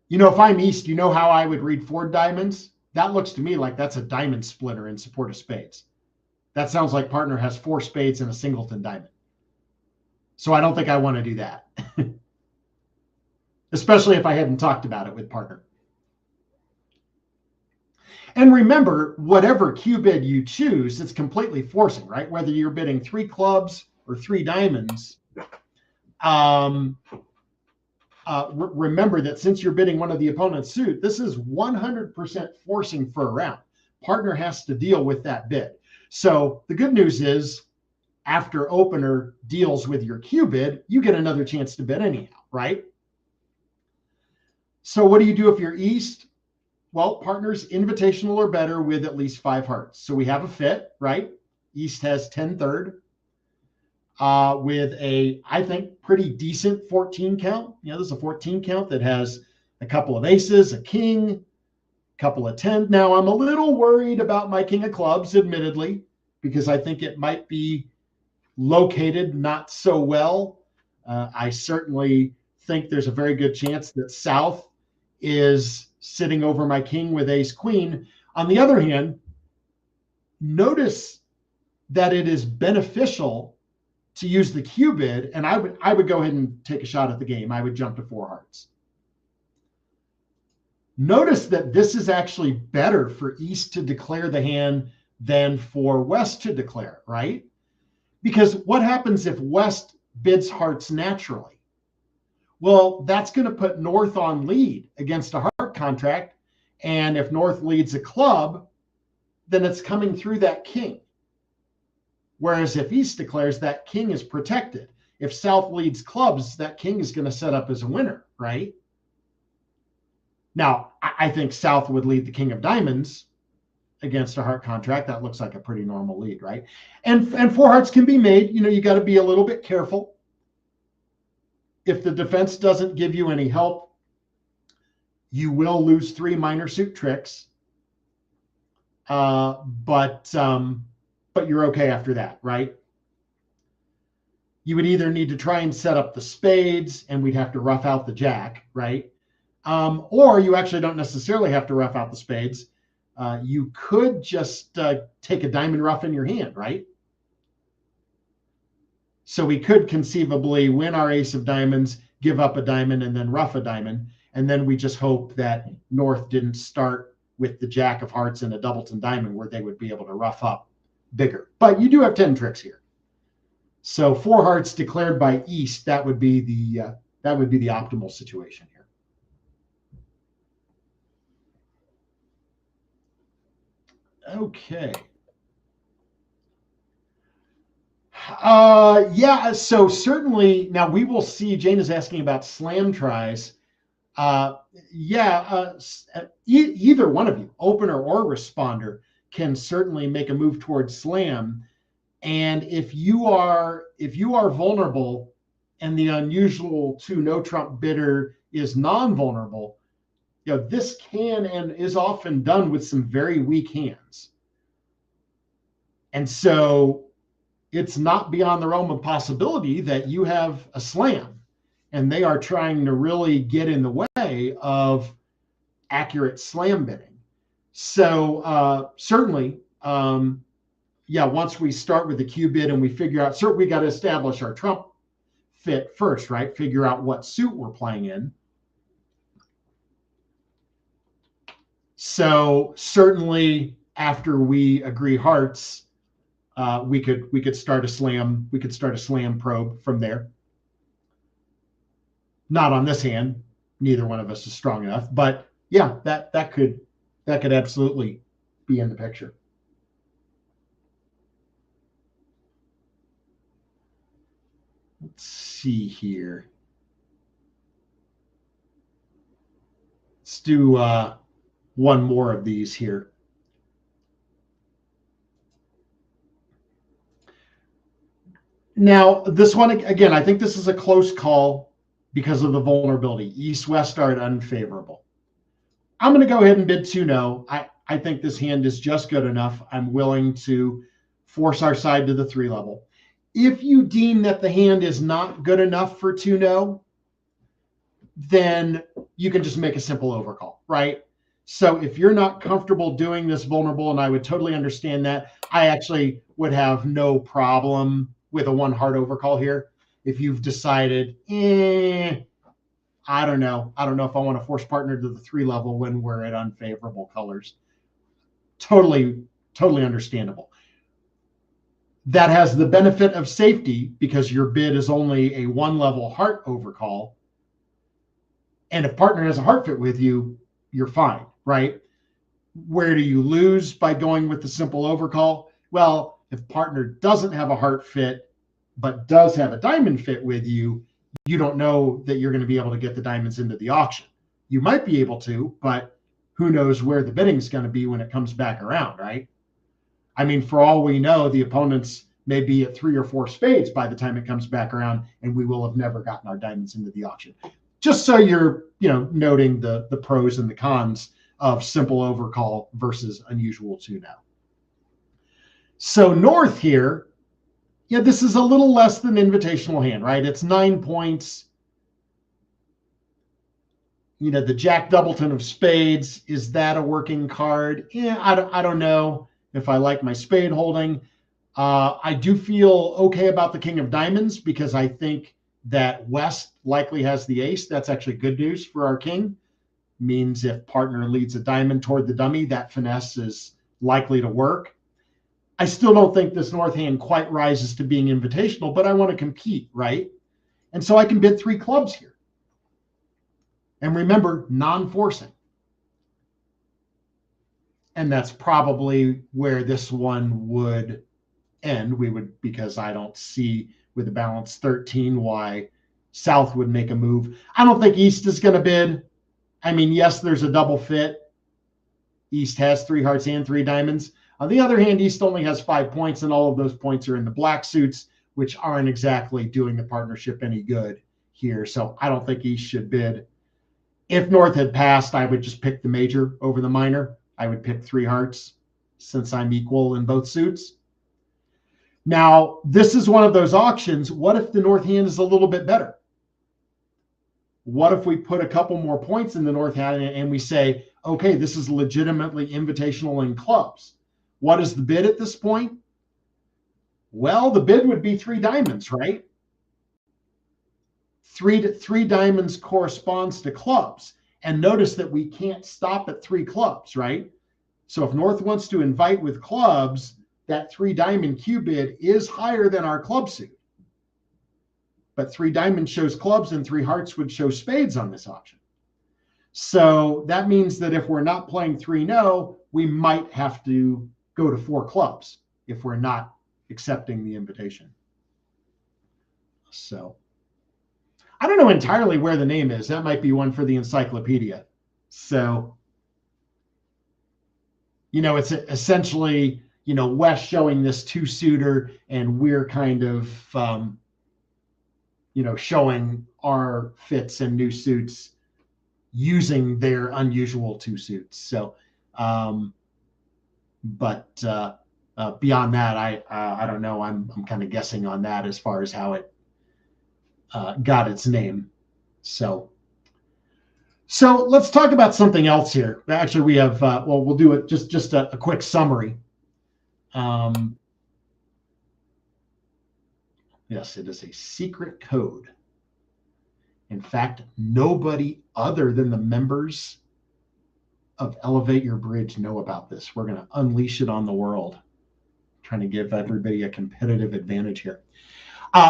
You know, if I'm East, you know how I would read 4 diamonds? That looks to me like that's a diamond splitter in support of spades. That sounds like partner has 4 spades and a singleton diamond. So I don't think I want to do that. Especially if I hadn't talked about it with partner. And remember, whatever cubid you choose, it's completely forcing, right? Whether you're bidding 3 clubs or 3 diamonds, remember that since you're bidding one of the opponent's suit, this is 100% forcing for a round. Partner has to deal with that bid. So the good news is, after opener deals with your cubid, you get another chance to bid anyhow, right? So what do you do if you're East? Well, partner's invitational or better with at least 5 hearts. So we have a fit, right? East has 10-3 with a, I think, pretty decent 14 count. You know, there's a 14 count that has a couple of aces, a king, a couple of 10. Now, I'm a little worried about my king of clubs, admittedly, because I think it might be located not so well. I certainly think there's a very good chance that South is sitting over my king with ace queen. On the other hand, notice that it is beneficial to use the cubid, and I would go ahead and take a shot at the game. I would jump to 4 hearts. Notice that this is actually better for East to declare the hand than for West to declare, right? Because what happens if West bids hearts naturally? Well, that's going to put North on lead against a heart contract. And if North leads a club, then it's coming through that king. Whereas if East declares, that king is protected. If South leads clubs, that king is going to set up as a winner, right? Now, I think South would lead the king of diamonds against a heart contract. That looks like a pretty normal lead, right? And 4 hearts can be made. You know, you got to be a little bit careful. If the defense doesn't give you any help, you will lose 3 minor suit tricks. But you're okay after that, right? You would either need to try and set up the spades, and we'd have to rough out the jack, right? Or you actually don't necessarily have to rough out the spades. You could just take a diamond rough in your hand, right? So we could conceivably win our ace of diamonds, give up a diamond, and then rough a diamond. And then we just hope that North didn't start with the jack of hearts and a doubleton diamond where they would be able to rough up bigger. But you do have 10 tricks here. So 4 hearts declared by East, that would be the optimal situation here. Okay. Yeah, so certainly now we will see. Jane is asking about slam tries. Either one of you, opener or responder, can certainly make a move towards slam. And if you are vulnerable and the unusual 2-no trump bidder is non-vulnerable, you know, this can and is often done with some very weak hands. And so it's not beyond the realm of possibility that you have a slam and they are trying to really get in the way of accurate slam bidding. So certainly, once we start with the Q bid and we figure out, we got to establish our trump fit first, right? Figure out what suit we're playing in. So certainly after we agree hearts, we could start a slam. We could start a slam probe from there. Not on this hand. Neither one of us is strong enough, but yeah, that could absolutely be in the picture. Let's see here. Let's do one more of these here. Now, this one, again, I think this is a close call because of the vulnerability. East-West are unfavorable. I'm going to go ahead and bid 2-no. I think this hand is just good enough. I'm willing to force our side to the 3 level. If you deem that the hand is not good enough for 2-no, then you can just make a simple overcall, right? So if you're not comfortable doing this vulnerable, and I would totally understand that, I actually would have no problem with a 1 heart overcall here. If you've decided, I don't know if I want to force partner to the 3 level when we're at unfavorable colors. Totally understandable. That has the benefit of safety because your bid is only a 1 level heart overcall. And if partner has a heart fit with you, you're fine, right? Where do you lose by going with the simple overcall? Well, if partner doesn't have a heart fit, but does have a diamond fit with you, you don't know that you're going to be able to get the diamonds into the auction. You might be able to, but who knows where the bidding is going to be when it comes back around, right? I mean, for all we know, the opponents may be at 3 or 4 spades by the time it comes back around, and we will have never gotten our diamonds into the auction. Just so you're, noting the pros and the cons of simple overcall versus unusual 2-no. So North here, this is a little less than invitational hand, right? It's 9 points. The Jack Doubleton of spades, is that a working card? I don't know if I like my spade holding. I do feel okay about the King of Diamonds because I think that West likely has the ace. That's actually good news for our king. Means if partner leads a diamond toward the dummy, that finesse is likely to work. I still don't think this North hand quite rises to being invitational, but I want to compete, right? And so I can bid 3 clubs here. And remember, non-forcing. And that's probably where this one would end. Because I don't see with the balance 13 why South would make a move. I don't think East is going to bid. I mean, yes, there's a double fit. East has 3 hearts and 3 diamonds. On the other hand, East only has 5 points, and all of those points are in the black suits, which aren't exactly doing the partnership any good here. So I don't think East should bid. If North had passed, I would just pick the major over the minor. I would pick 3 hearts since I'm equal in both suits. Now, this is one of those auctions. What if the North hand is a little bit better? What if we put a couple more points in the North hand and we say, okay, this is legitimately invitational in clubs? What is the bid at this point? Well, the bid would be 3 diamonds, right? 3 diamonds corresponds to clubs. And notice that we can't stop at 3 clubs, right? So if North wants to invite with clubs, that 3 diamond Q bid is higher than our club suit. But 3 diamonds shows clubs and 3 hearts would show spades on this auction. So that means that if we're not playing 3-no, we might have to go to 4 clubs if we're not accepting the invitation. So I don't know entirely where the name is. That might be one for the encyclopedia. So, it's essentially, West showing this 2-suiter and we're kind of, showing our fits and new suits using their unusual 2 suits. So, Beyond that, I don't know. I'm kind of guessing on that as far as how it got its name. So let's talk about something else here. Actually, we have we'll do it just a quick summary. Yes, it is a secret code. In fact, nobody other than the members of Elevate Your Bridge know about this. We're going to unleash it on the world, trying to give everybody a competitive advantage here.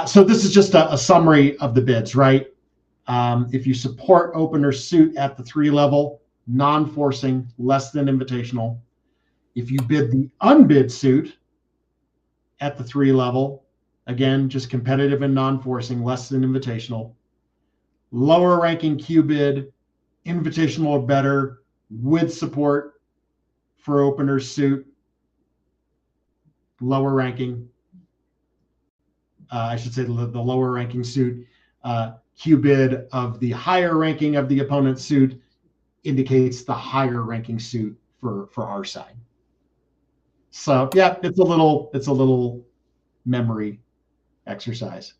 So this is just a summary of the bids, right? If you support opener suit at the 3 level, non-forcing, less than invitational. If you bid the unbid suit at the 3 level, again, just competitive and non-forcing, less than invitational. Lower ranking Q bid, invitational or better, with support for opener suit, lower ranking. I should say the lower ranking suit. Q bid of the higher ranking of the opponent's suit indicates the higher ranking suit for our side. So yeah, it's a little memory exercise.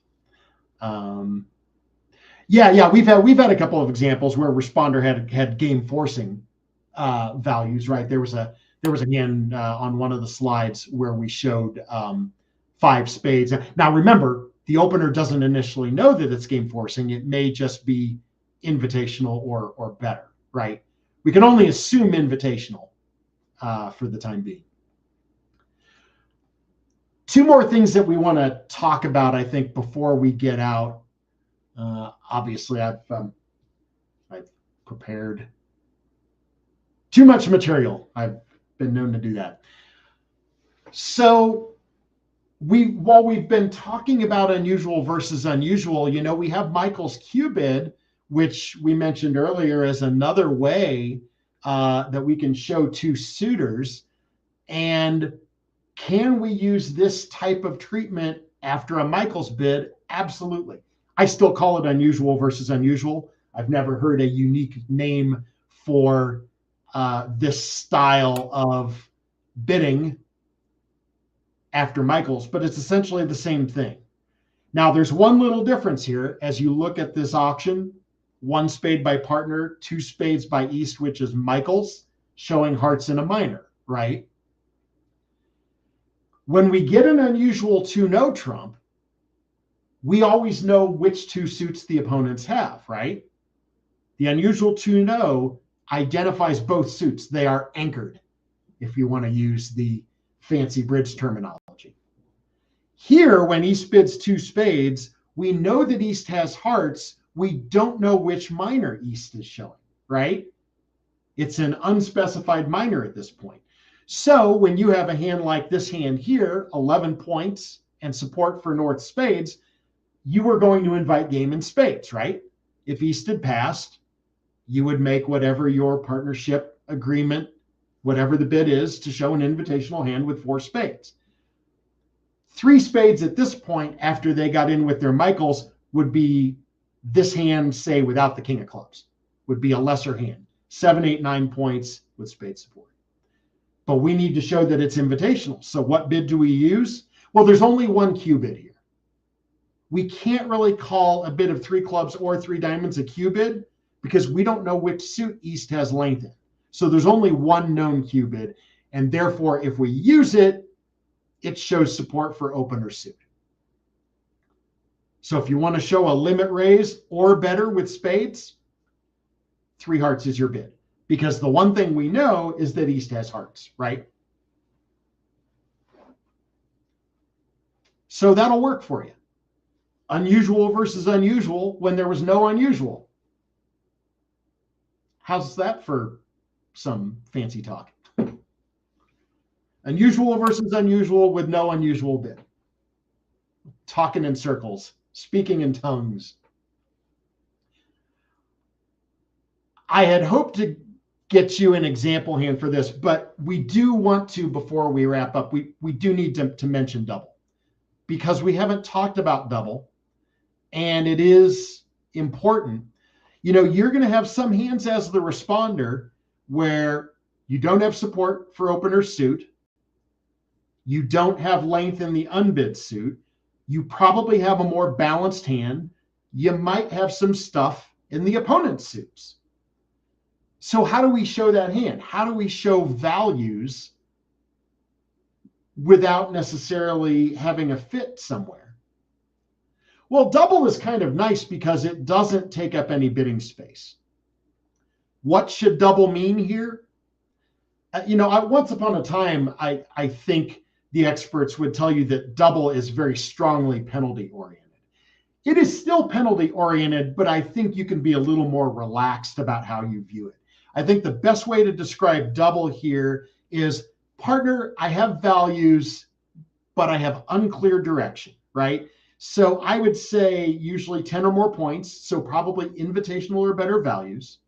Yeah, we've had a couple of examples where responder had game forcing values, right? There was again on one of the slides where we showed 5 spades. Now remember, the opener doesn't initially know that it's game forcing. It may just be invitational or better, right? We can only assume invitational for the time being. 2 more things that we want to talk about, I think, before we get out. Obviously, I've prepared too much material. I've been known to do that. So while we've been talking about unusual versus unusual, we have Michael's Q bid, which we mentioned earlier as another way that we can show 2 suitors. And can we use this type of treatment after a Michael's bid? Absolutely. I still call it unusual versus unusual. I've never heard a unique name for this style of bidding after Michael's, but it's essentially the same thing. Now, there's one little difference here. As you look at this auction, 1 spade by partner, 2 spades by East, which is Michael's, showing hearts in a minor, right? When we get an unusual 2-no trump, we always know which 2 suits the opponents have, right? The unusual 2-no identifies both suits. They are anchored, if you want to use the fancy bridge terminology. Here, when East bids 2 spades, we know that East has hearts. We don't know which minor East is showing, right? It's an unspecified minor at this point. So when you have a hand like this hand here, 11 points and support for North spades, you are going to invite game in spades, right? If East had passed, you would make whatever your partnership agreement, whatever the bid is, to show an invitational hand with 4 spades. 3 spades at this point, after they got in with their Michaels, would be this hand, say, without the king of clubs, would be a lesser hand. 7, 8, 9 points with spade support. But we need to show that it's invitational. So what bid do we use? Well, there's only 1 Q bid here. We can't really call a bid of 3 clubs or 3 diamonds a Q bid because we don't know which suit East has length in. So there's only 1 known Q bid. And therefore, if we use it, it shows support for opener suit. So if you want to show a limit raise or better with spades, 3 hearts is your bid. Because the one thing we know is that East has hearts, right? So that'll work for you. Unusual versus unusual when there was no unusual. How's that for some fancy talk? Unusual versus unusual with no unusual bid. Talking in circles, speaking in tongues. I had hoped to get you an example hand for this, but we do want to, before we wrap up, we do need to mention double because we haven't talked about double and it is important. You're going to have some hands as the responder where you don't have support for opener suit. You don't have length in the unbid suit. You probably have a more balanced hand. You might have some stuff in the opponent's suits. So how do we show that hand? How do we show values without necessarily having a fit somewhere? Well, double is kind of nice because it doesn't take up any bidding space. What should double mean here? Once upon a time, I think the experts would tell you that double is very strongly penalty oriented. It is still penalty oriented, but I think you can be a little more relaxed about how you view it. I think the best way to describe double here is, partner, I have values, but I have unclear direction, right? So I would say usually 10 or more points, so probably invitational or better values.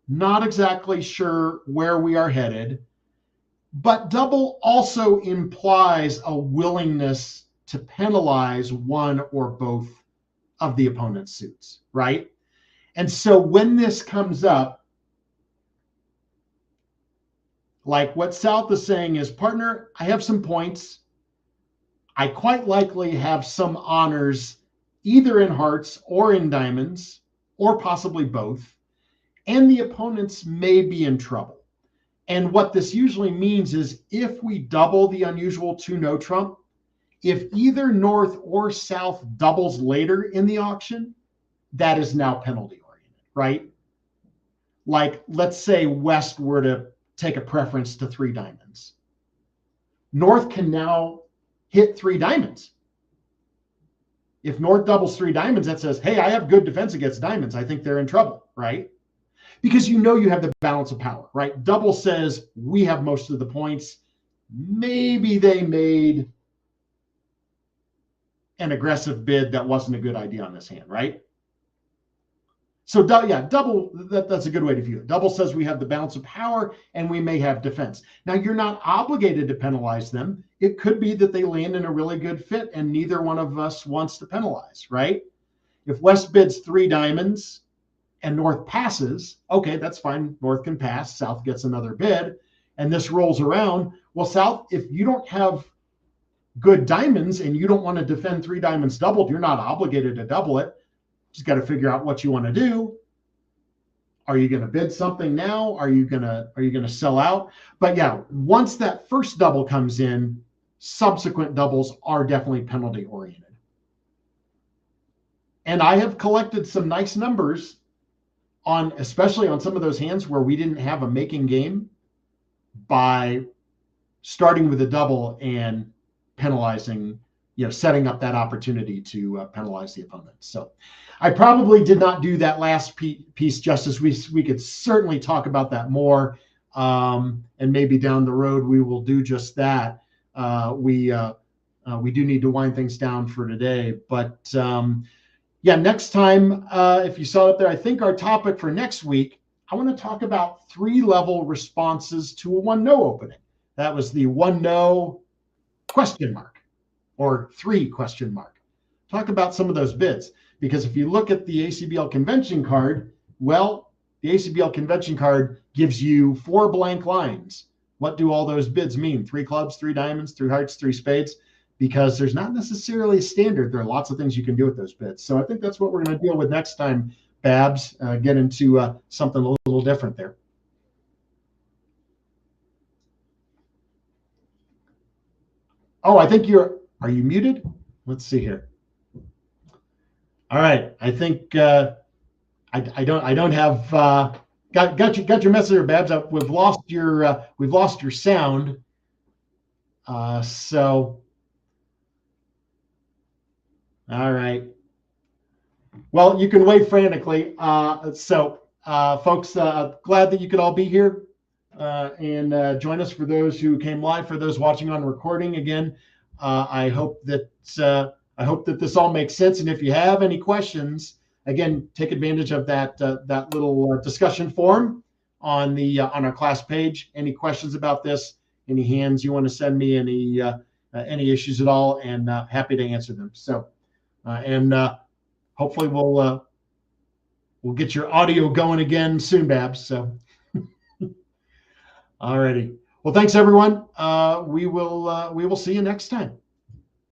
Not exactly sure where we are headed, but double also implies a willingness to penalize one or both of the opponent's suits, right? And so when this comes up, like what South is saying is, partner, I have some points. I quite likely have some honors either in hearts or in diamonds, or possibly both, and the opponents may be in trouble. And what this usually means is, if we double the unusual 2-no trump, if either North or South doubles later in the auction, that is now penalty oriented, right? Like, let's say West were to take a preference to 3 diamonds. North can now hit 3 diamonds. If North doubles 3 diamonds, that says, hey, I have good defense against diamonds. I think they're in trouble, right? Because you have the balance of power, right? Double says we have most of the points. Maybe they made an aggressive bid that wasn't a good idea on this hand, right? So double, that's a good way to view it. Double says we have the balance of power and we may have defense. Now, you're not obligated to penalize them. It could be that they land in a really good fit and neither one of us wants to penalize, right? If West bids 3 diamonds and North passes, okay, that's fine. North can pass, South gets another bid, and this rolls around. Well, South, if you don't have good diamonds and you don't want to defend 3 diamonds doubled, you're not obligated to double it. Just got to figure out what you want to do. Are you going to bid something now? Are you going to sell out? But yeah, once that first double comes in, subsequent doubles are definitely penalty oriented. And I have collected some nice numbers especially on some of those hands where we didn't have a making game, by starting with a double and penalizing, setting up that opportunity to penalize the opponent. So I probably did not do that last piece justice. We could certainly talk about that more. And maybe down the road, we will do just that. We do need to wind things down for today, but next time, if you saw it there, I think our topic for next week, I want to talk about 3-level responses to a 1-no opening. That was the 1-no ? Or 3 ? Talk about some of those bids, because if you look at the ACBL convention card, well, the ACBL convention card gives you 4 blank lines. What do all those bids mean? 3 clubs, 3 diamonds, 3 hearts, 3 spades. Because there's not necessarily a standard. There are lots of things you can do with those bids. So I think that's what we're going to deal with next time, Babs. Get into something a little different there. Oh, I think are you muted? Let's see here. All right. I think I don't have got your message there, Babs. We've lost your sound. So. All right. Well, you can wait frantically. Folks, glad that you could all be here and join us. For those who came live, for those watching on recording, again, I hope that this all makes sense. And if you have any questions, again, take advantage of that little discussion forum on our class page. Any questions about this? Any hands you want to send me? Any issues at all? And happy to answer them. So. Hopefully we'll get your audio going again soon, Babs. So, all righty. Well, thanks everyone. We will see you next time.